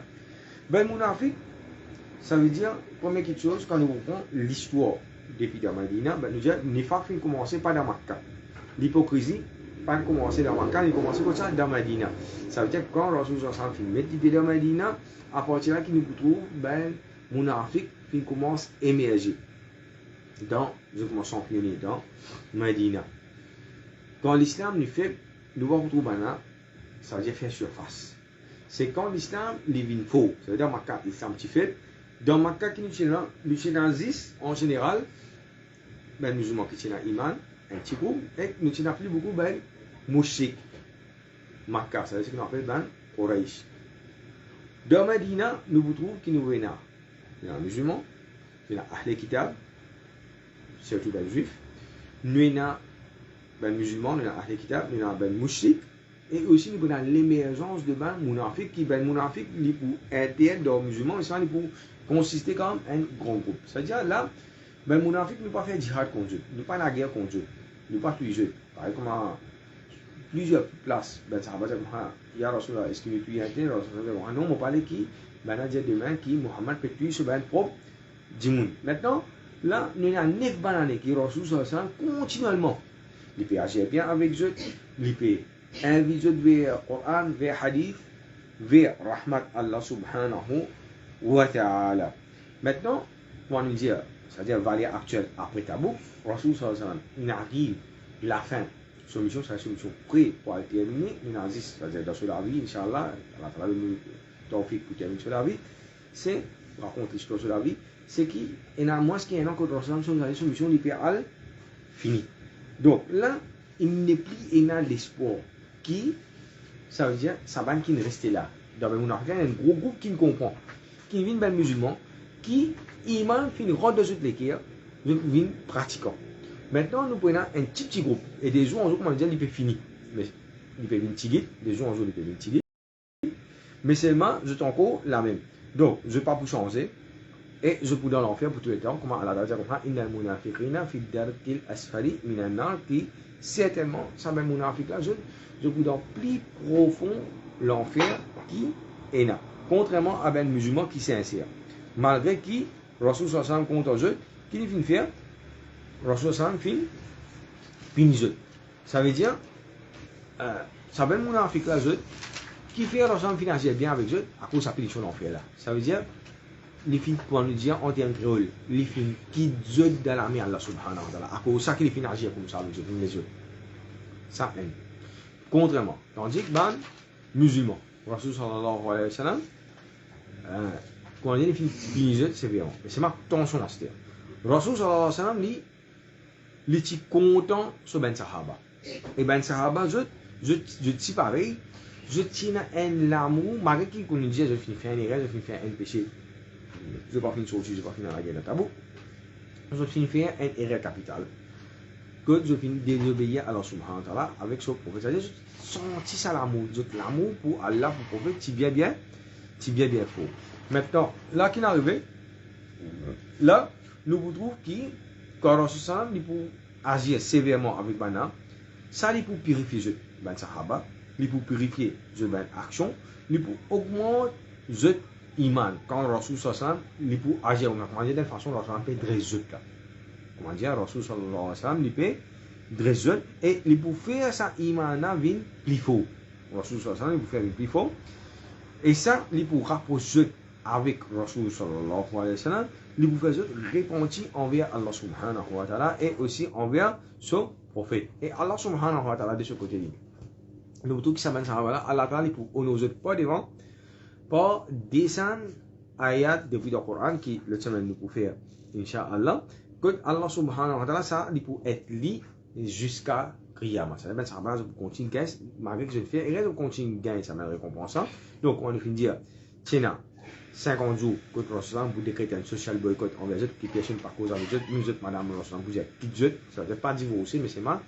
Ben Mounafik, ça veut dire, première chose, quand nous reprenons l'histoire depuis dans Madina, ben nous disons, Nifaq fin commencer pas dans Makkah. L'hypocrisie, pas commencer dans Makkah, il commence comme ça dans Madina. Ça veut dire que quand Rasul sallallahu alayhi wa sallam met l'idée dans Madina, à partir de là, qu'il nous trouve, ben Mounafik fin commence à émerger. Je commence à pionner dans Madina. Quand l'islam nous fait, nous va retrouver là, ça veut dire faire surface. C'est quand l'islam les vient faux. Ça veut dire Makkah, l'islam petit fait. Dans Makkah, qui nous nazis en général, ben musulmans qui sont iman, un petit groupe, et nous n'avons plus beaucoup ben mouchik. Makkah, ça veut dire ce qu'on appelle ben Quraysh. Dans Medina, nous vous trouvons qui nous venons. Il y a un musulman, il y a un Ahl Kitab, surtout ben juif. Nous avons ben musulman, il y a un Ahl Kitab, il y a un ben mouchik. Et aussi, nous avons l'émergence de ben Mounafik, qui ben Mounafik, il est pour intégrer dans les musulmans, mais il pour consister comme un grand groupe. C'est-à-dire là, ben Mounafik ne pas faire djihad contre Dieu, ne pas la guerre contre Dieu, ne pas tuer Dieu. Par exemple, à plusieurs places, ben ça va dire, il y a Rasulallah, est-ce qu'il est tué un tel, Rasulallah, non, on parle qui, ben on dit demain, qui Mohammed peut tuer ce ben propre djimoun. Maintenant, là, nous avons 9 bananes qui Rasulallah continuellement. Il peut agir bien avec Dieu, il peut inviter vers le Coran, vers le Hadith, vers Rahmat Allah subhanahu wa ta'ala. Maintenant, pour nous dire, c'est-à-dire valet actuel après Tabouk, Rasul sallallahu alayhi wa sallam, il arrive la fin. Solution, c'est la solution prête pour terminer. Il a dit, c'est-à-dire dans la vie, Inch'Allah, à travers le tawfiq pour terminer sur la vie, c'est raconter l'histoire sur la vie, c'est qu'il y a moins qu'il y a un encore dans la solution l'idéal fini. Donc là, il n'est plus il a l'espoir qui, ça veut dire, ça va qui ne reste là. Dans le monde africain, il y a un gros groupe qui ne comprend, qui vient ben musulman, qui iman finit rendre de toutes les guerres, vient pratiquant. Maintenant, nous prenons un petit groupe, et des jours en jour, comment dire, il peut finir. Mais il peut venir tigit, des jours en jour, il peut venir tigit. Mais seulement, je suis encore la même. Donc, je ne vais pas pour changer. Et je peux dans l'enfer pour tous les temps. Comment Allah a dit, Innal munafiqina fi darkil asfali minan nar, qui certainement, ça même munafiq là, je peux dans plus profond l'enfer qui est là. Contrairement à un musulman qui est sincère. Malgré qui, Rasul sallam contre eux, qui ne finit faire, Rasul sallam finit. Ça veut dire, ça même munafiq là, qui fait Rasul financier bien avec eux, à cause de sa punition l'enfer là. Ça veut dire, les filles, pour nous dire en termes créole, les filles qui zut dans l'armée Allah subhanahu wa ta'ala, à cause de ça qu'ils finissent agir comme ça, les yeux. Ça aime. Contrairement, tandis que, musulmans, Rasul sallallahu alayhi wa sallam, quand on dit les filles finissent, c'est bien. Mais c'est ma tension à ce terme. Rasul sallallahu alayhi wa sallam, il est content sur Ben Sahaba. Et Ben Sahaba, je dis pareil, je tiens un l'amour, malgré qu'il nous dit, je finis faire un erreur, je finis faire un péché. Je ne vais pas finir sortir, je ne vais pas finir la guerre de tabou. Je finis faire un erreur capital. Que je finis désobéir à Allah subhanahu wa ta'ala avec son prophète. C'est-à-dire, je sentis ça l'amour. L'amour pour Allah, pour le prophète, tu bien faux. Maintenant, là qui est arrivé, là, nous vous trouvons quand Rasul sallam, il peut agir sévèrement avec Bana, ça, il peut purifier les Sahaba, il peut purifier les actions, il peut augmenter les iman. Quand Rasul sallam, il peut agir de façon, Rasul sallam peut dresser là. Comment dire, Rasul sallam, il peut dresser et il peut faire ça iman vin plus fort. Rasul sallam, il peut faire plus fort. Et ça, il peut rapprocher avec Rasul sallallahu alayhi wa sallam, il peut faire repentir envers Allah subhanahu wa ta'ala et aussi envers son prophète. Et Allah subhanahu wa ta'ala de ce côté-là. Le tout qui s'appelle ça, voilà, Allah ta'ala, il peut honorer pas devant, par descendre ayat depuis le Coran qui le semaine nous peut faire Inch'Allah que Allah subhanahu wa ta'ala ça il peut être lié jusqu'à Qiyamah. Ça veut dire ça va continuer malgré que je le fais et je continue gagner ça ma récompense. Donc on finit dire tiens 50 jours que Rasulullah pour décréter un social boycott envers eux qui personne par cause avec eux nous autres madame Rasulullah vous dire quitte eux ça veut pas divorcer mais c'est mal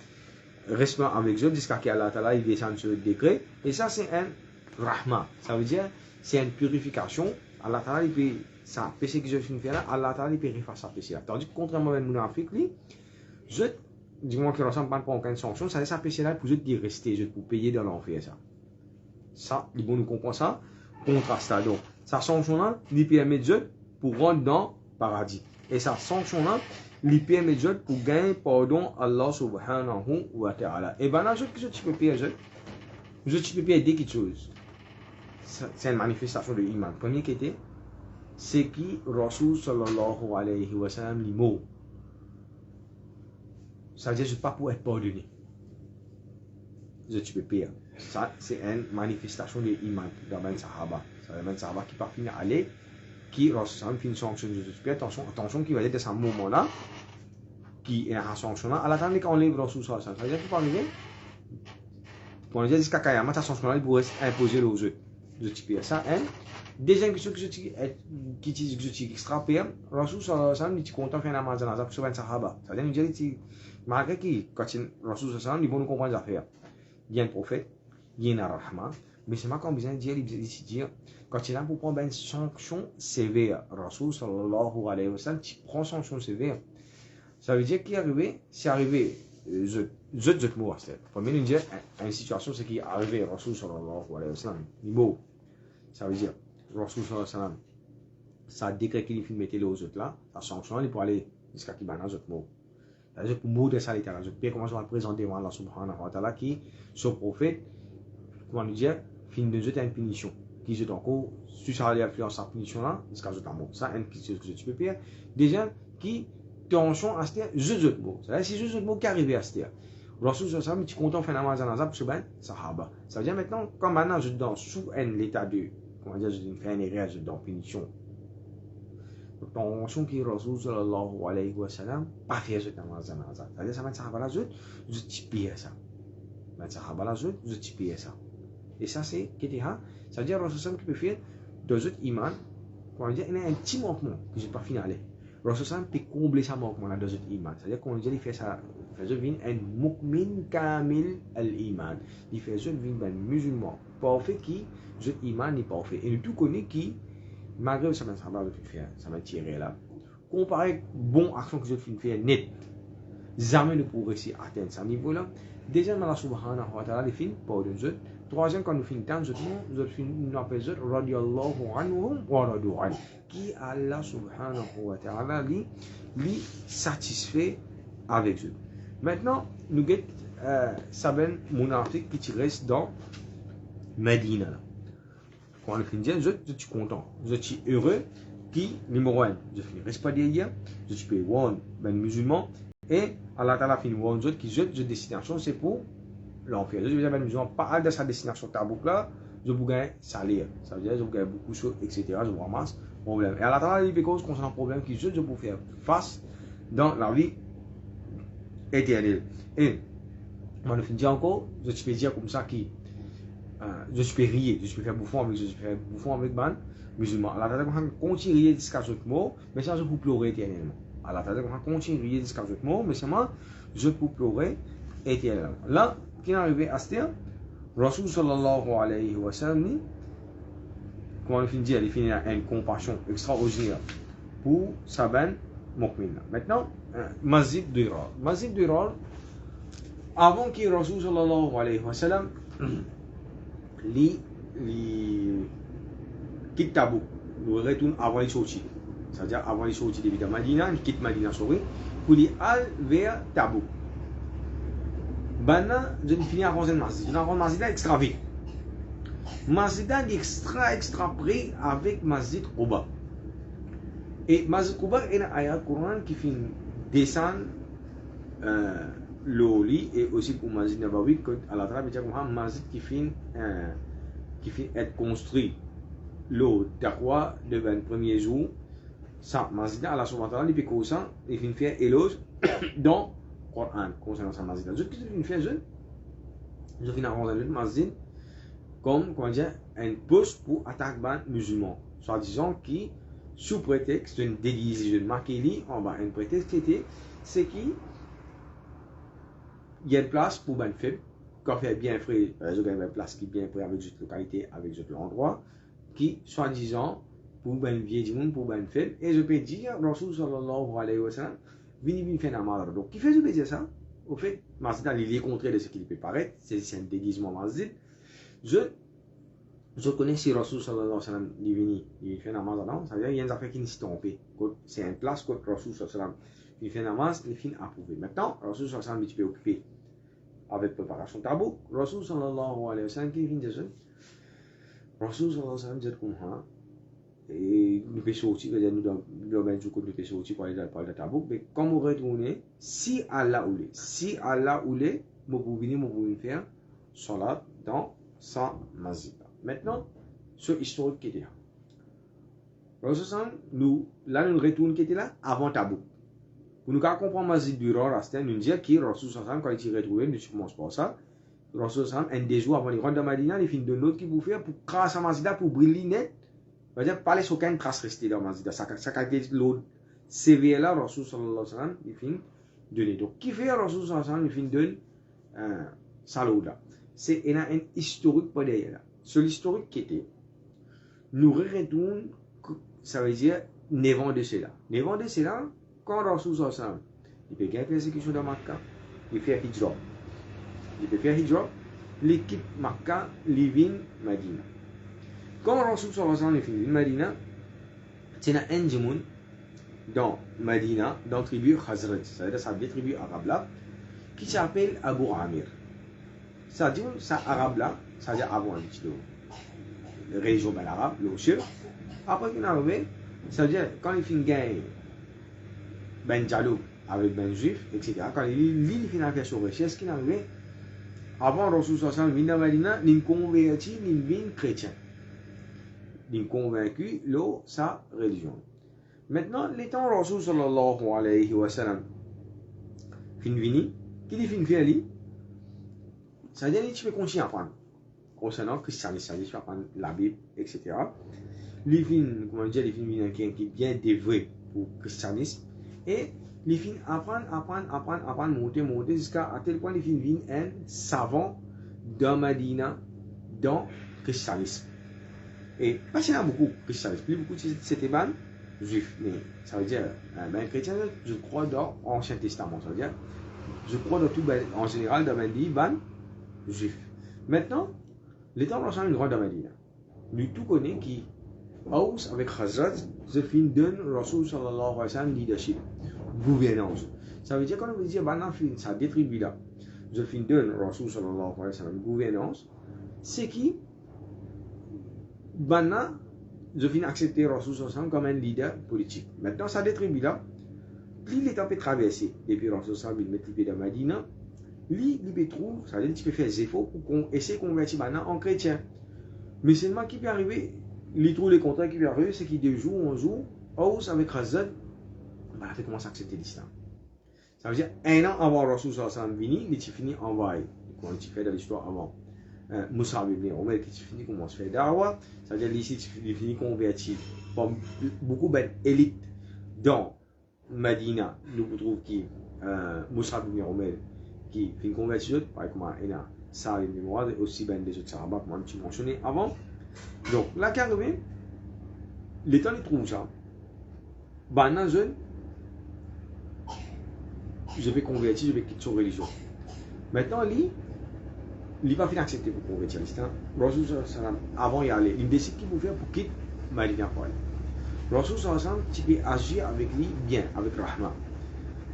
restons avec eux jusqu'à ce Allah ta'ala il descende ce décret et ça c'est un rahma ça veut dire c'est une purification. Allah Ta'ala il peut ça péché que je finis faire là Allah Ta'ala il peut refaire ça péché là tandis que contrairement à munafiq lui je dis-moi qu'il ressemble pas aucune sanction ça ça péché là pour je dire rester je pour payer dans l'enfer ça les bons nous comprend ça contraste donc sa sanction là il permet de pour rentrer dans paradis et sa sanction là il permet de pour gagner pardon Allah subhanahu wa ta'ala et ben là je peux payer je peux payer des quelque chose. C'est une manifestation de l'iman. Premier qui était, c'est qui Rasul sallallahu alayhi wa sallam les mots. Ça veut dire que je ne suis pas pour être pardonné. Tu peux payer. Ça, c'est une manifestation de l'iman dans Ben Sahaba. C'est Ben Sahaba qui part finir aller, qui Rasul sallam finit sanction de je attention qui va être dans ce moment-là, qui est en sanction là, à la fin quand on livre Rasul sallallahu alayhi wa sallam. Ça veut dire qu'il parle de pour nous dire jusqu'à Kayama, ta sanction là, il pourrait imposer aux autres. Je te ça, hein? Deuxième question que je te extra PM, Rasul sallallahu alayhi wa sallam, il est content de faire un namaz pour sauver un sahaba. Ça veut dire, malgré que quand Rasul sallallahu alayhi wa sallam, il va nous comprendre les affaires. Il y a un prophète, il y a un rahman, mais c'est pas comme besoin de dire, quand il a pour prendre une sanction sévère, Rasul sallallahu alayhi wa sallam, tu prends sanction sévère. Ça veut dire qu'il est arrivé, c'est arrivé, je mots, c'est pour nous dire, une situation, c'est qu'il est arrivé, Rasul sallallahu alayhi wa sallam, il mot. Ça veut dire, Rasul sallallahu alayhi wa sallam, ça décret qu'il faut mettre les autres là, ça sanction, il peut aller jusqu'à qu'il banane autres mots. C'est-à-dire pour mots de ça, l'état là, je peux commencer à présenter devant Allah subhanahu wa ta'ala qui, ce prophète, comment nous dire, fin de jeter une punition, qui jette encore, si ça allait influencer sa punition là, jusqu'à jeter un mot. Ça, une question que tu peux faire. Déjà, qui, tension à ce terre, je mot. C'est-à-dire, si je mot qui arrive à ce terre. Rasul sallallahu alayhi wa sallam, tu es content de faire un namaz en azab pour ce ben, sahaba. Ça veut dire maintenant, comme maintenant, je dans sous l'état de, comment dire, je fais un erreur, je dans punition. Tension qui Rasul sallallahu alayhi wa sallam, pas faire ce namaz en azab. C'est-à-dire, ça va être sahaba là, je t'y ça. Ben, sahaba là, je t'y ça. Et ça, c'est, ça veut dire, Rasul sallallahu qui peut faire deux autres imams, comment dire, il y a un petit manquement que je n'ai pas finalé. Rasul sallam peut combler ça manquement là dans notre iman. C'est-à-dire qu'on dit il fait ça, il fait un mu'min kamil al-iman. Il fait un musulman parfait qui notre iman est parfait. Et nous tout connaissons qui malgré ça m'a fait ça m'a tiré là. Comparé bon action que je fais net. Jamais ne progresser atteindre ce niveau là. Deuxième, Allah subhanahu wa ta'ala les films pardonne nous. Troisième, quand nous finissons nous appelons radiyallahu anhum wa radu an, qui Allah subhanahu wa ta'ala lui satisfait avec eux. Maintenant, nous avons Saben Mounafik qui reste dans Medina. Quand nous finissons, je suis content, je suis heureux, qui, numéro 1, je ne reste pas derrière, je suis un musulman. Et Allah Ta'ala finit one autre qui jette de destination, c'est pour l'enfer. Je veux dire, musulman, pas de sa destination Tabouk là, je vous gagne salaire. Ça veut dire, je vous gagne beaucoup de choses, etc. Je vous ramasse problème. Et Allah Ta'ala dit cause concernant un problème qui jette, je peux faire face dans la vie éternelle. Et, moi, je finis encore, je peux dire comme ça qui, je peux rire, je peux faire bouffon avec ban musulman. Allah Ta'ala continue à rire jusqu'à ce mot, mais ça, je peux pleurer éternellement. Allah Ta'ala continue jusqu'à ce moment, mais seulement je peux pleurer éternellement. Là, qui est arrivé à ce terme, Rasul sallallahu alayhi wa sallam, comment il finit dire, il finit une compassion extraordinaire pour Saban Mokmina. Maintenant, Masjid Dirar. Masjid Dirar, avant que Rasul sallallahu alayhi wa sallam, quitte Tabouk, nous retourne avant les sorties. C'est-à-dire avant les sorties de Madina, il quitte Madina pour aller vers Tabouk. Maintenant, je finis à rendre Masjid. Je rends Masjid extra vite. Masjid est extra près avec Masjid Quba. Et Masjid Quba est un ayat Coran qui fait descendre l'oli et aussi pour Masjid Nabawi, que Allah Ta'ala veut dire que Masjid qui fait être construit l'eau d'Aqwa de 20 premiers jours. Ça, Masjid Allah subhanahu wa ta'ala, il fait comme ça, il fait faire éloge dans le Coran concernant sa Masjid. Je finis à rendre le Masjid comme, comment dire, un poste pour attaquer les musulmans. Soit disant qui, sous prétexte d'une déguise, de marquer en bas, un prétexte qui était, c'est qu'il y a une place pour les faibles, quand fait bien frais, il y a une place qui est bien près avec cette localité, avec cet endroit, qui, soit disant, pour ben vieux du monde, pour ben faible, et je peux dire, Rasul sallallahu alayhi wa sallam, vini faire namaz. Donc, qui fait je peux dire ça? Au fait, Masjid, il est contraire de ce qu'il peut paraître, c'est un déguisement Masjid. Je connais si Rasul sallallahu alayhi wa sallam, il fait namaz là, ça veut dire, il y a une affaire qui s'est trompée. C'est une place que Rasul sallallahu alayhi wa sallam, il fait namaz, il finit approuvé. Maintenant, Rasul sallallahu alayhi wa sallam, il peut occuper avec préparation Tabouk. Rasul sallallahu alayhi wa sallam, qui vient de ça? Rasul sallallahu alayhi wa sallam, dit comme ça, et nous pouvons sortir, nous devons mettre du coup, nous pouvons sortir pour aller dans le Tabouk, mais comme on retourne, si Allah voulait, nous pouvons faire salat dans sa masjid. Maintenant, ce historique qui était là. Rasul nous retournons qui était là avant Tabouk. Pour nous comprendre Masjid Dirar, nous disons que Rasul quand il est retrouvé, nous commençons par ça. Rasul un des jours avant de rentrer dans Madina, il finit de l'autre qui vous fait pour craser sa masjid pour briller net. C'est-à-dire, pas les aucune trace restée dans la masjid. Ça caractérise l'eau sévère là, Rasul sallallahu alayhi wa sallam, il finit de donner. Donc, qui fait Rasul sallallahu alayhi wa sallam, il finit de donner ça là. C'est un historique pas derrière là. Sur l'historique qui était, nous retournons, ça veut dire, 9 ans de cela. 9 ans de cela, quand Rasul sallallahu alayhi wa sallam, il peut faire persécution dans Makkah, il fait hijra. Il peut faire hijra, il quitte Makkah, il vient Madina. Quand Rasul sallallahu alayhi wa sallam est venu Madina, c'est un djimoun dans Madina, dans la tribu Khazraj, c'est-à-dire sa tribu arabe là, qui s'appelle Abu Amir. Ça dit, ça arabe là, ça veut dire avant un petit peu, la religion ben arabe, le chef. Après qu'il est arrivé, ça veut dire, quand il finit gagner ben Jaloub avec ben Juif, etc., quand il finit faire son recherche, qu'il est arrivé, avant Rasul sallallahu alayhi wa sallam vient dans Madina, il converti, il vient chrétien. Il convaincu de sa religion. Maintenant, l'étant Rasul sallallahu alayhi wa sallam fin vini, qui dit fin faire li, ça veut dire que tu peux continuer à apprendre concernant le christianisme, tu peux apprendre la Bible, etc. Les fin, comment dire, les fin vini qui est bien dévoué pour le christianisme. Et les fins apprendre, monter, jusqu'à tel point les fins viennent un savant dans Medina, dans le christianisme. Et pas qu'il y en a beaucoup, christianisme, plus beaucoup, c'était ban juif. Mais ça veut dire, ben, chrétien, je crois dans l'Ancien Testament. Ça veut dire, je crois dans tout, ben, en général, dans Medina, ban juif. Maintenant, l'État ensemble une grande Medina. Nous tout connaît qui, Aus avec Khazraj, je fin donne Rasul sallallahu alayhi wa sallam leadership, gouvernance. Ça veut dire, quand on veut dire, ben, ça détribue là. Je fin donne Rasul sallallahu alayhi wa sallam gouvernance, c'est qui, maintenant, je finis accepter Rasul comme un leader politique. Maintenant, ça détribue là. Plus l'État peut traverser, depuis Rasul il met les pieds dans Medina, lui, peut trouver, ça veut dire qu'il peut faire des efforts pour qu'on essaie de convertir maintenant en chrétien. Mais seulement qui peut arriver, il trouve les contrats qui peut arriver, c'est qu'il de jour en jour, Aus avec Khazraj, il a fait commencer à accepter l'islam. Ça veut dire, un an avant Rasul vini, il a fini envoyé, comme on fait dans l'histoire avant. Moussa ibn Omer qui finit commence à faire dawa, ça veut dire ici il finit converti par beaucoup d'élites dans Medina, nous trouvons qui Moussa ibn Omer qui finit converti, par exemple Ena Saïd ibn Muad aussi ben des autres Sahaba comme tu mentionné avant. Donc là qui arrive, l'État il trouve ça, ben jeune, je vais convertir, je vais quitter son religion. Maintenant lui il va finir accepter pour convertir l'islam. Rasul sallam avant y aller, il décide qu'il faut faire pour quitter Medina pour aller. Rasul sallam tu peux agir avec lui bien, avec rahma.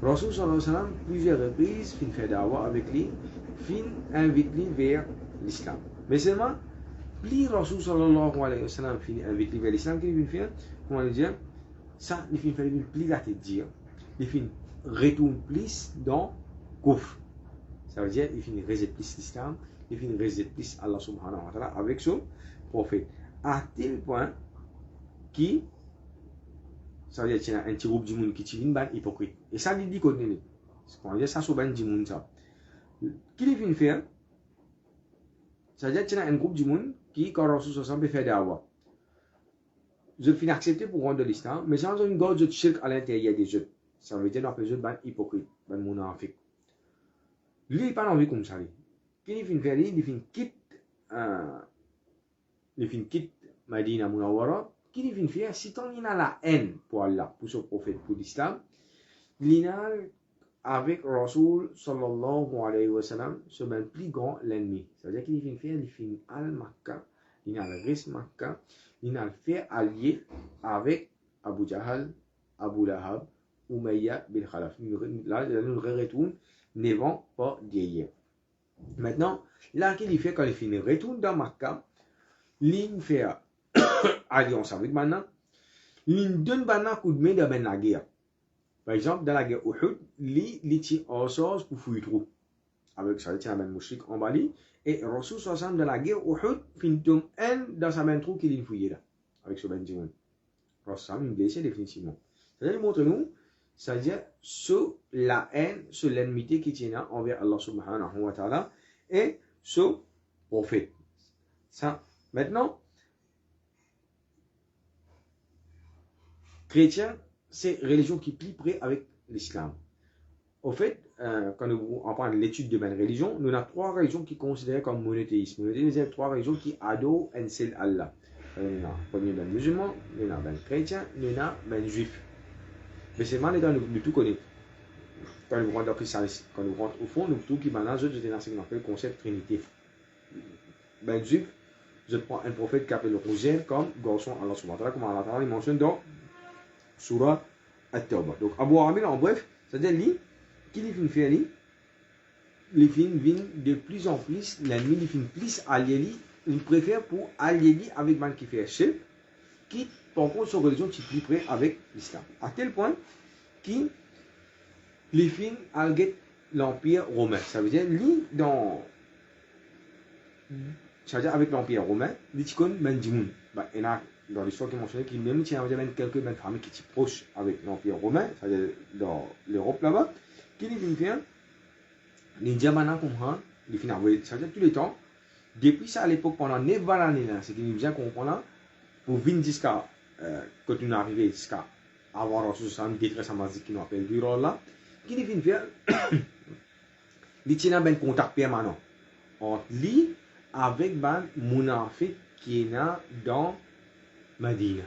Rasul sallam plusieurs reprises fin fait dawa avec lui, fin invite lui vers l'islam. Mais seulement plus Rasul sallallahu alayhi wa sallam fin invite lui vers l'islam, qu'il vient faire, comment le dire, ça il fin faire plus la tête dire, il fin retourne plus dans Kouf. Ça veut dire il finit réserver plus l'islam, il finit réserver plus Allah subhanahu wa ta'ala avec son prophète. À tel point qui, ça veut dire qu'il y a un petit groupe de monde qui est hypocrite. Et ça, il dit qu'on est. Ça veut dire ça, c'est un petit monde. Qui vient faire, ça veut dire qu'il y a un groupe de monde qui, quand Rasul sallallahu fait dawa, je finis accepter pour rendre l'islam, mais sans une gorge de shirk à l'intérieur des jeunes. Ça veut dire qu'on appelle les jeunes hypocrite, un munafiq. Lui, il n'a pas envie comme ça. Qu'il finit faire, il finit quitte Medina Munawwara. Qu'il finit faire, si on a la haine pour Allah, pour son prophète, pour l'islam, il a avec Rasul sallallahu alayhi wa sallam, c'est le plus grand l'ennemi. Ça veut dire qu'il finit faire, il finit al-Makkah, il a le reste Makkah, il a fait allier avec Abu Jahal, Abu Lahab, Umayya bin Khalaf. Là, il retourne. Ne vont pas d'hier. Maintenant, là qu'il fait quand il finit, retourne dans Makkah, il fait alliance avec maintenant, il donne un coup de main dans la guerre. Par exemple, dans la guerre Uhud, il tient en charge pour fouiller trop. Avec ça, il tient un mouchik en Bali, et Rasul sallallahu dans la guerre Uhud, il tombe un dans sa main trou qu'il fouille là, avec ce Benjamin. Rasul il blessé définitivement. C'est-à-dire, montre-nous. C'est-à-dire sur la haine, sur l'ennemité qui tient envers Allah subhanahu wa ta'ala et sur prophète. Ça, maintenant, chrétien, c'est religion qui plie près avec l'islam. Au fait, quand nous parlons de l'étude de la religion, nous avons trois religions qui sont considérées comme monothéisme. Nous avons trois religions qui adorent un seul Allah. Nous avons premier ben musulman, nous avons ben chrétien, nous avons ben juif. Mais c'est mal dans nous tout connaître. Quand nous rentrons dans le christianisme, quand nous rentrons au fond, nous tout qui maintenant, je dans ce qu'on appelle le concept trinité. Ben juif, je prends un prophète qui appelle le Roger comme garçon Allah subhanahu wa ta'ala, comme Allah ta'ala il mentionne dans Surah At-Tawbah. Donc Abu Amir en bref, c'est-à-dire lui, qui lui fait faire lui, les films viennent de plus en plus, l'ennemi les films plus alliés, il préfère pour allier avec man qui fait chef, qui par contre son religion est plus près avec l'islam. À tel point qu'il les films alguent l'empire romain. Ça veut dire lui dans, ça veut dire avec l'empire romain, il y a dans l'histoire qui est mentionnée qu'il même tient quelques familles qui sont proches avec l'empire romain, c'est-à-dire dans l'Europe là-bas, qui les films fait les diamants comme ça, les films c'est-à-dire tous les temps. Depuis ça à l'époque pendant 9 années là, c'est qu'il nous bien comprendre pour venir jusqu'à quand on est arrivé jusqu'à avoir Rasul sallam détresse à masjid qui nous appelle du rôle là, qui devine faire, il tient un contact permanent entre lui avec ban munafik qui est dans Medina.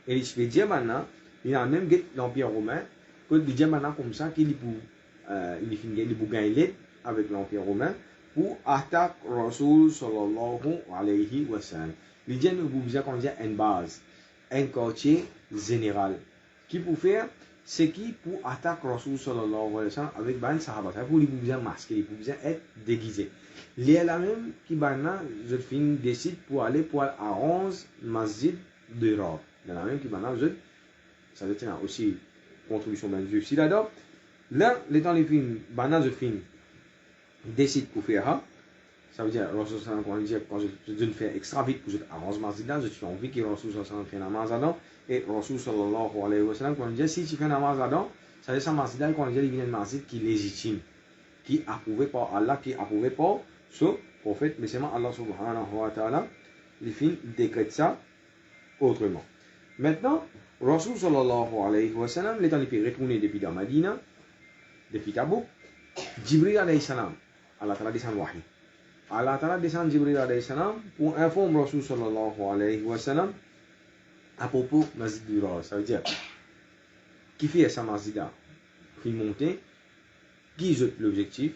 Et il se dit maintenant, il a même get l'Empire romain, que il dit maintenant comme ça qu'il finit de gagner avec l'Empire romain pour attaquer Rasul sallallahu alayhi wa sallam. Il dit nous besoin qu'on dit une base, un quartier général. Qui pour faire, c'est qui pour attaquer Rasul sallallahu alayhi wa sallam avec ban sahaba, pour lui besoin masquer, pour besoin être déguisé. Il y a la même qui maintenant je finis décide pour aller à 11 masjid de Rab. Il y a la même qui maintenant ça veut dire aussi contribution d'un juif. Si là-dedans, là, les temps les films, maintenant je finis décide pour faire ça. Ça veut dire, quand je le fais extra vite pour à 11 masjid là, je suis envie que Rasul sallallahu alayhi wa sallam fait namaz là-dedans. Et Rasul sallallahu alayhi wa sallam, quand on dit si tu fais namaz là-dedans, ça veut dire ça masjid là, quand on dit il vient de masjid qui est légitime, qui est approuvé par Allah, qui est approuvé par ce prophète, mais seulement Allah subhanahu wa ta'ala, il finit décrète ça autrement. Maintenant, Rasul sallallahu alayhi wa sallam, l'étant il retourné depuis dans Medina, depuis Tabouk, Jibril alayhi salam, Allah ta'ala descend wahi. Allah ta'ala descend Jibril alayhi salam pour informer Rasul sallallahu alayhi wa sallam à propos de Masjid du Raj. Ça veut dire, qui fait sa Masjida, qui monte, qui jette l'objectif,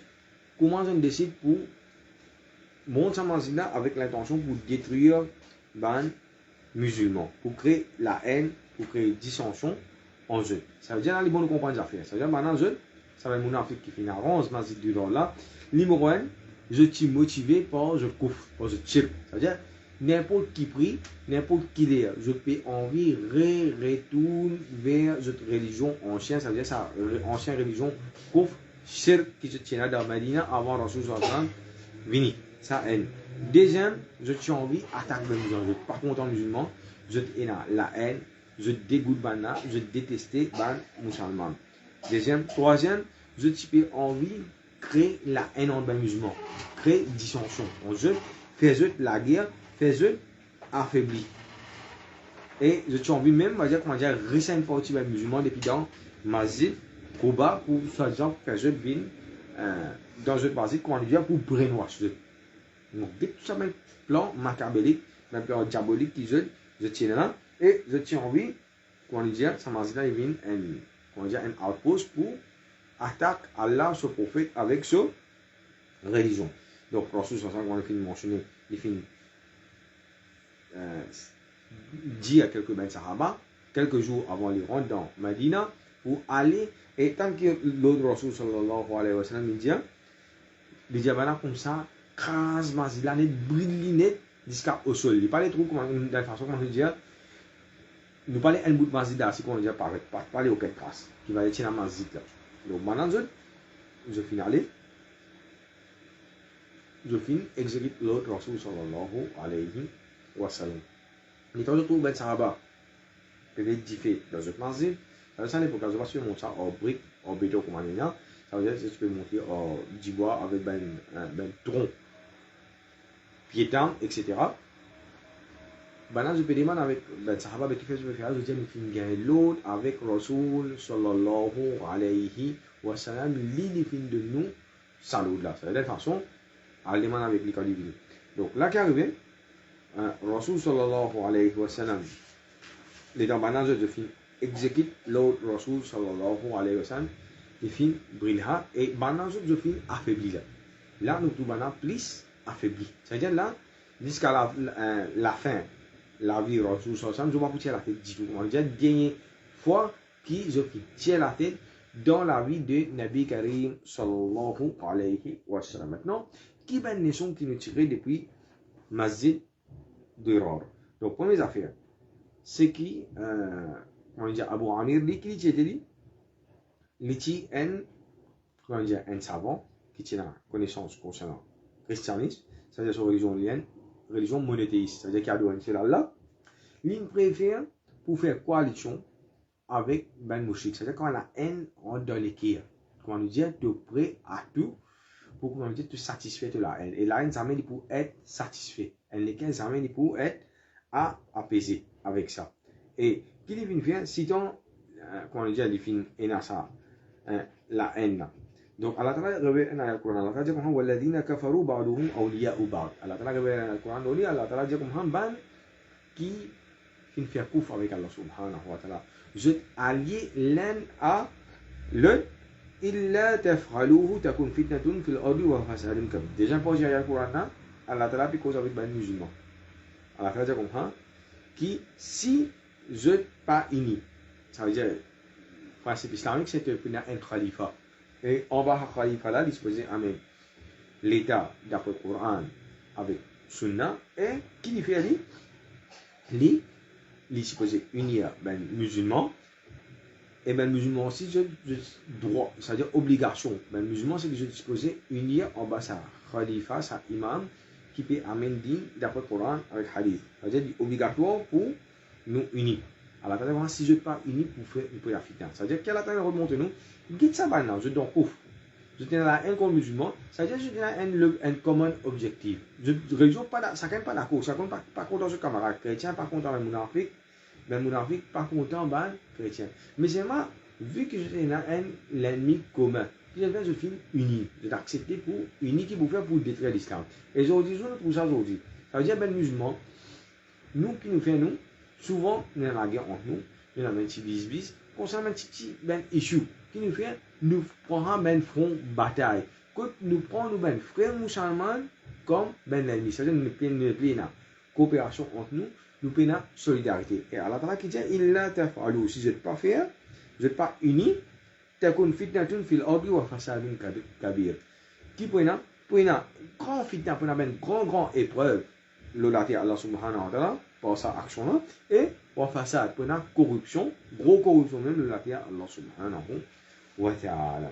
comment on décide pour monter sa Masjida avec l'intention pour détruire les musulmans, pour créer la haine, pour créer dissension en eux. Ça veut dire, là, les bons comprendre les affaires. Ça veut dire, maintenant, ça va être mon Afrique qui finit à 11 Masjid du Raj là, numéro 1, je suis motivé par je couvre, par je tire. Ça veut dire, n'importe qui prie, n'importe qui l'air, je peux envie retourne vers cette religion ancienne, ça veut dire ça, ancienne religion couvre, shirk qui se tient là dans Medina avant Rasul sallallahu alayhi wa sallam, vini, ça haine. Deuxième, je suis envie attaquer les musulmans, je ne suis pas content musulman, je haine la haine, je dégoûte bana, je déteste les musulmans. Deuxième, troisième, je suis envie créer la haine entre les musulmans, créer dissension. On jeu, faire la guerre, faire affaibli. Et je suis envie même, on va dire, comment dire, récemment partie des musulmans depuis dans Masjid, Koba, pour soi-disant faire dans ce Masjid, comment dire, pour brainwash. Donc, dès que tout ça, même plan macabélique, même plan diabolique qui je tiens là, et je tiens envie, comment dire, ça Masjid là, il vient un outpost pour attaque Allah, ce prophète, avec ce religion. Donc, Rasul sallallahu alayhi wa sallam, mentionné, il finit dit à quelques ben Sahaba, quelques jours avant les rendre dans Medina, pour aller, et tant que l'autre Rasul sallallahu alayhi wa sallam, il dit, comme ça, crase mazila net, brille net, jusqu'au sol. Il parlait trop, de la façon, comment dire, nous parlons un bout de mazida, c'est qu'on dit, parler aucune trace, qui va être dans la mazida. Donc maintenant, je finis aller, je finis exécute l'autre Rasul sallallahu alayhi wa sallam. Les temps de tout ben Sahaba peuvent être différents dans ce masjid. Ça n'est pas que je vais montrer ça en briques, en béton comme on a. Ça veut dire que tu peux monter en dibois avec ben tronc piétin, etc. Maintenant, je peux demander avec ben Sahaba avec qui je vais faire, je dis nous finissons l'autre avec Rasul sallallahu alayhi wa sallam, l'île de nous, salut là. Ça veut dire de façon, à demander avec les cas divins. Donc là qui arrive, Rasul sallallahu alayhi wa sallam, les temps maintenant je finis exécute l'autre Rasul sallallahu alayhi wa sallam, il finit brilla et maintenant je finis affaibli là. Là nous tout maintenant plus affaibli. C'est-à-dire là jusqu'à la fin la vie Rasul sallallahu alayhi wa sallam, je vais pas tirer la tête du tout. On va dire dernière fois qui je tire la tête dans la vie de Nabi Karim sallallahu alayhi wa sallam. Maintenant, qui est une leçon qui nous tirait depuis Masjid de Rar. Donc, première affaire, c'est qui, on dit Abu Amir, qui était dit, il était un savant qui tient la connaissance concernant le christianisme, c'est-à-dire sa religion monothéiste, c'est-à-dire qu'il y a deux entités là. Il préfère pour faire coalition avec Ben Mouchik, c'est-à-dire quand la haine rentre dans l'équerre, comment nous dire, tu es prêt à tout pour comment nous dire, te satisfaire de la haine. Et la haine, ça mène pour être satisfait. Et lesquels, ça mène pour être apaisé avec ça. Et qui devine faire, si ton quand on dit à l'ifin enasa, la haine. Donc Allah Ta'ala révèle dans le Coran, Allah Ta'ala dit comme walladhina kafaru ba'duhum awliya'u ba'd. Allah Ta'ala révèle dans le Coran, Allah Ta'ala dit comme ban qui fait couf avec Allah subhanahu wa ta'ala. Vous êtes alliés l'un à l'autre. Illa taf'aluhu takun fitnatun fil ardi wa fasadun kabir. Déjà pas j'ai le Coran, Allah Ta'ala puis cause avec les musulmans. Allah Ta'ala dit comme ça qui si je pas unis, ça veut dire le principe islamique c'est un khalifa. Et en bas du khalifa là, disposé à l'état d'après le Coran avec Sunna et qui lui fait lui supposé unir ben musulmans et ben musulmans aussi je droit, c'est-à-dire obligation. Ben musulmans c'est que je supposé unir en bas ça khalifa, ça imam qui peut amener din d'après le Coran avec hadith. C'est-à-dire obligatoire pour nous unir. Allah Ta'ala si je pas uni pour la fitna. C'est-à-dire qu'Allah Ta'ala remonte nous, guide ça maintenant, je donne ouf. Je tiens là un comme musulman, c'est-à-dire je tiens un commun objectif. Je religion pas ça pas d'accord, ça compte pas content ce camarade chrétien, pas content avec mon Afrique, mais mon Afrique pas content ben chrétien. Mais c'est moi vu que je tiens un ennemi commun. Je finis uni, je t'accepter pour uni qui vous fait pour détruire l'islam. Et aujourd'hui, je trouve ça aujourd'hui. Ça veut dire ben musulman, nous qui nous faisons nous souvent, nous avons la guerre entre nous, nous avons un petit bis-bis, concernant un petit issue, qui nous fait, nous prenons un front bataille. Quand nous prenons nos frères musulmans comme l'ennemi, c'est-à-dire nous prenons la coopération entre nous, nous prenons la solidarité. Et Allah Ta'ala qui dit, il l'a taf'alu, si je ne vais pas faire, je ne vais pas uni, takun fitnatun fil ardi wa fasadun kabir. Qui prend grand fitna, prend une grand épreuve, l'olati Allah subhanahu wa ta'ala, par sa action là, et wa fasad, prend corruption, gros corruption même, l'olati Allah subhanahu wa ta'ala.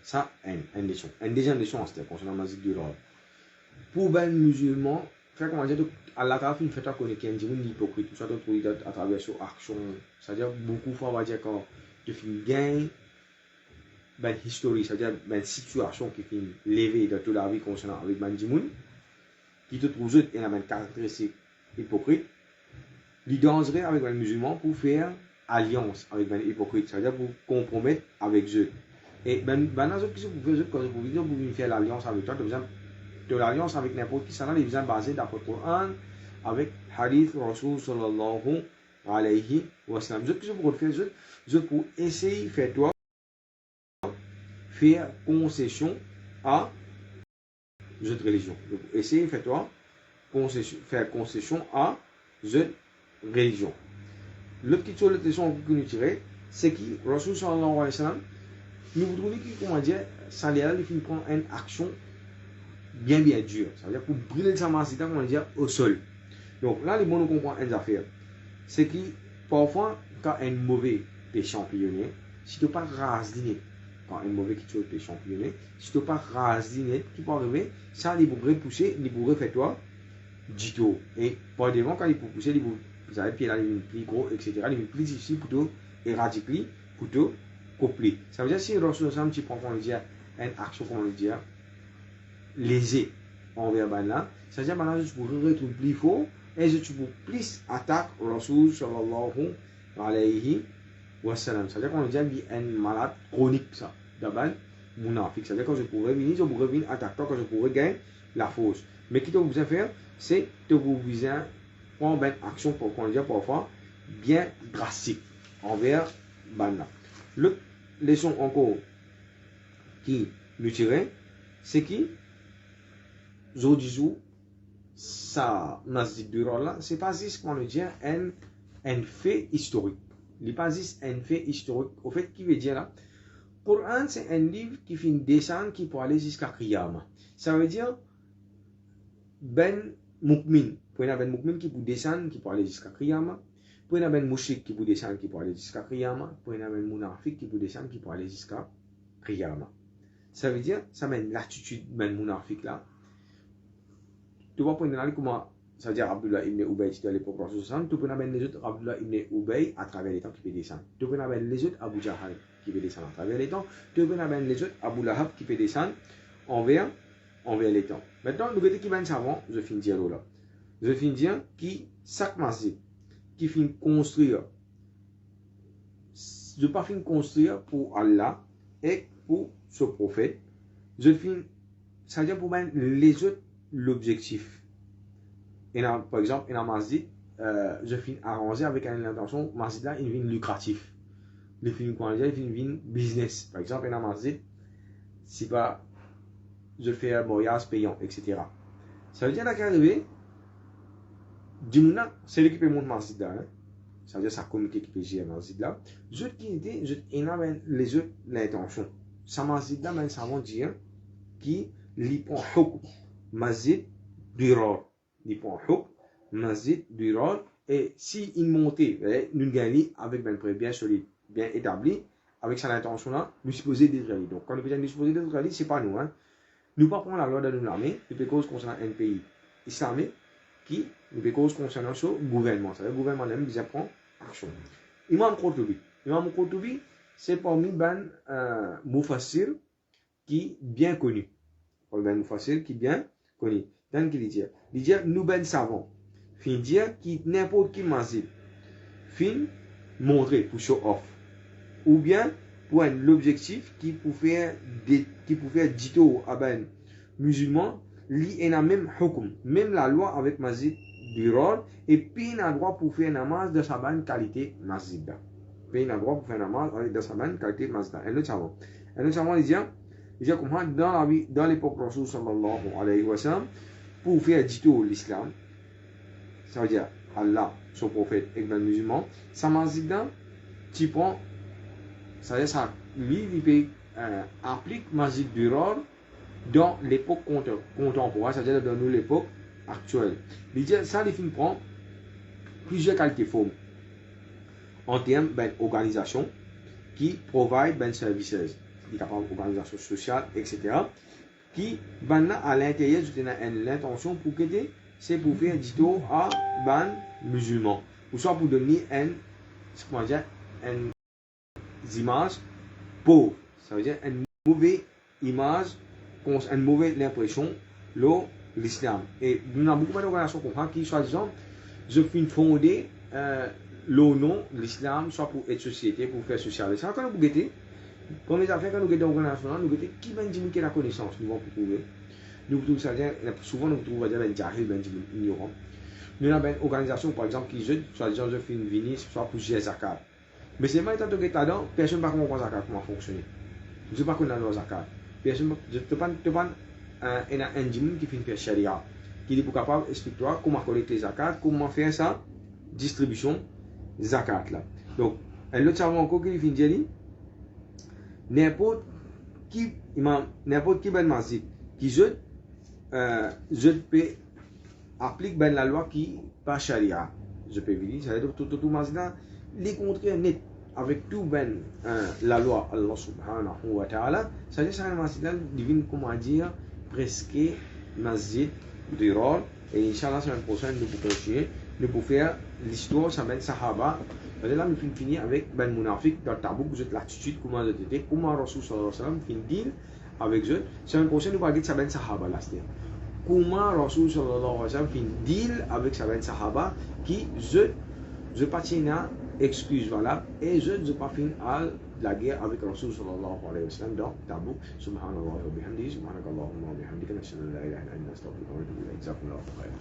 Ça, une leçon. Une deuxième leçon, c'était concernant la musique du rôle. Pour ben musulman, faire comment dire, Allah Ta'ala fait une fête à connaître qu'il y a un dimanche hypocrite, tout ça, à travers son action. C'est-à-dire, beaucoup de fois, on va dire quand tu fais une gain, ben historique, c'est-à-dire ben situation qui fait lever dans toute la vie concernant avec ben dimanche, qui te trouve et a une caractéristique hypocrite, il dangerait avec les musulmans pour faire alliance avec les hypocrites, c'est-à-dire pour compromettre avec eux. Et ben dans ce qui se peut faire, quand vous faire l'alliance avec toi, de l'alliance avec n'importe qui, ça là, ils sont basés d'après le Coran, avec hadith Rasul sallallahu alayhi wa sallam. Ce que je vous faire, je pour essayer de faire toi, faire concession à cette religion. Donc, essayer de faire toi, faire concession à cette religion. L'autre petite leçon que nous tirons, c'est que Rasul sallallahu alayhi wa sallam, nous voudrions que, comment dire, ça il prend une action bien dure. Ça veut dire pour brûler sa masse, comment dire, au sol. Donc là, les mots nous comprennent une affaire. C'est que parfois, quand un mauvais est championné, si tu n'as pas rasé, quand un mauvais qui est championné, si tu n'as pas rasé, qui peut arriver, ça, il pourrait pousser, il pourrait faire toi, du tout. Et par devant, quand il peut pousser, vous avez pied là, il est plus gros, etc. Il est plus difficile pour tout éradiquer, pour tout coupler. Ça veut dire si Rasul Sam, tu prends, on dire, une action, comment dire, lésée envers là, ça veut dire maintenant, je pourrais retrouver plus fort et je pourrais plus attaquer Rasul sallallahu alayhi wa sallam. Ça veut dire qu'on dit un malade chronique, ça, d'abord, mounafik. Ça veut dire que je pourrais venir attaquer toi, que je pourrais gagner la force. Mais ce que vous besoin faire, c'est de vous besoin prendre une action pour qu'on dire parfois bien drastique envers là. L'autre leçon encore qui nous tirait, c'est que aujourd'hui, ça, Nasdid du rôle là, c'est pas juste qu'on le dit un fait historique. Il n'est pas juste un fait historique. Au fait, qui veut dire là, Coran, c'est un livre qui fait une descente qui peut aller jusqu'à Qiyamah. Ça veut dire, ben Mukmin, pour un ben Mukmin qui peut descendre, qui peut aller jusqu'à Qiyamah. Pour un ben Mushrik qui peut descendre, qui peut aller jusqu'à Qiyamah. Pour un ben Munafik qui peut descendre, qui peut aller jusqu'à Qiyamah. Ça veut dire, ça mène l'attitude ben Munafik là. Tu vois, pour une comment, ça veut dire Abdullah ibn Ubay, tu dois aller pour Rasul sallam, tu peux amener les autres Abdullah ibn Ubay à travers les temps qui peut descendre. Tu peux amener les autres Abu Jahal qui peut descendre à travers les temps. Tu peux amener les autres Abu Lahab qui peut descendre envers les temps. Maintenant, nous voyons qui va savant, je finis dire là. Je finis dire qui, chaque masjid, qui finit construire je pas fin construire pour Allah et pour ce prophète. Je fin, ça veut dire pour ben les autres l'objectif. Et par exemple, dans masjid, je fin arranger avec une intention, masjid là, il vient lucratif. Le fin quoi dire, il vient business. Par exemple, dans masjid, si pas je fais un mariage payant, etc. Ça veut dire qu'arrivé, Dimuna, c'est lui qui peut monter masjid là. Hein? Ça veut dire sa comité qui peut gérer masjid là. Je qui était, je les autres l'intention. Ça masjid là, mais ça veut dire qui li prend hukm masjid du rôle. Li prend hukm masjid du rôle. Et si il montait, nous gagnons avec un prêt bien solide, bien établi, avec cette intention là, nous supposons d'être réalisés. Donc quand nous disons nous supposons d'être réalisés, c'est pas nous. Hein? Nous ne pas prendre la loi de l'armée, nous peut cause concernant un pays islamique qui nous peut cause concernant ce gouvernement. C'est-à-dire le gouvernement même déjà prend action. Imam Qurtubi, c'est parmi les Mufassir qui est bien connu. Ben Mufassir qui est bien connu. Dans qu'il dit, nous ben savants, fin dire qui n'importe qui masjid, fin montrer pour show off, ou bien pour l'objectif qui pouvait faire dito à ben musulman, li en a même hukum, même la loi avec masjid du rôle, et puis il a droit pour faire namaz de sa bonne qualité masjid. Puis il a droit pour faire namaz avec de sa bonne qualité masjid. Et nous savons, il dit comment dans l'époque Rasul sallallahu alayhi wa sallam, pour faire dito l'islam, ça veut dire Allah, son prophète et les musulmans, ça masjid tu prends, ça veut dire ça, lui, il peut applique masjid du rôle dans l'époque contemporaine, c'est-à-dire dans l'époque actuelle. Ça, les films prend plusieurs qualités formes en termes d'organisation qui provide des services, organisation sociale, etc. Qui, à l'intérieur, l'intention pour que c'est pour faire du tout à les musulmans, ou soit pour donner une image pauvre, ça veut dire une mauvaise image, une mauvaise impression l'islam. Et nous avons beaucoup d'organisations qui, soi-disant, je finis fonder le nom de l'islam, soit pour être société, pour faire social. Ça, quand nous guettons, comme les affaires, quand nous guettons l'organisation, nous guettons qui va dire qui a la connaissance, nous allons trouver. Nous trouvons ça, souvent nous trouvons des jahil, des ignorants. Nous avons une organisation, par exemple, qui, soi-disant, je finis venir, soit pour gérer zakat. Mais c'est maintenant que tu es là-dedans, personne ne va comprendre zakat comment fonctionner. Je ne sais pas comment la zakat. Personne, je te parle un djinn qui fait faire sharia, qui est pour capable d'expliquer comment collecter zakat, comment faire ça, distribution zakat là. Donc, l'autre savant encore qui fait dire n'importe qui ben masjid qui je peux applique ben la loi qui pas sharia. Je peux dire, ça veut dire tout masjid les contraires net avec tout ben la loi Allah subhanahu wa ta'ala, ça veut dire que le masjid divine comment dire presque masjid du rôle. Et Inch'Allah, la semaine prochaine, nous pouvons continuer, nous pouvons faire l'histoire, ça va être Sahaba. Là, nous finissons avec Ben Munafik, dans Tabouk, vous êtes l'attitude, comment vous êtes, comment Rasul sallallahu alayhi wa sallam finit deal avec eux. La semaine prochaine, nous parlons de ça va être Sahaba, là, c'est-à-dire comment Rasul sallallahu alayhi wa sallam finit deal avec ça va être Sahaba, qui, je pas tiens excuse valable, et je ne pas finir à la guerre avec Rasul sallallahu alayhi wa sallam dans Tabouk. Subhanallah wa bihamdihi, subhanakallahumma wa bihamdika, nashhadu an la ilaha illa anta, astaghfiruka wa atubu ilayk. Jazakumullahu khairan.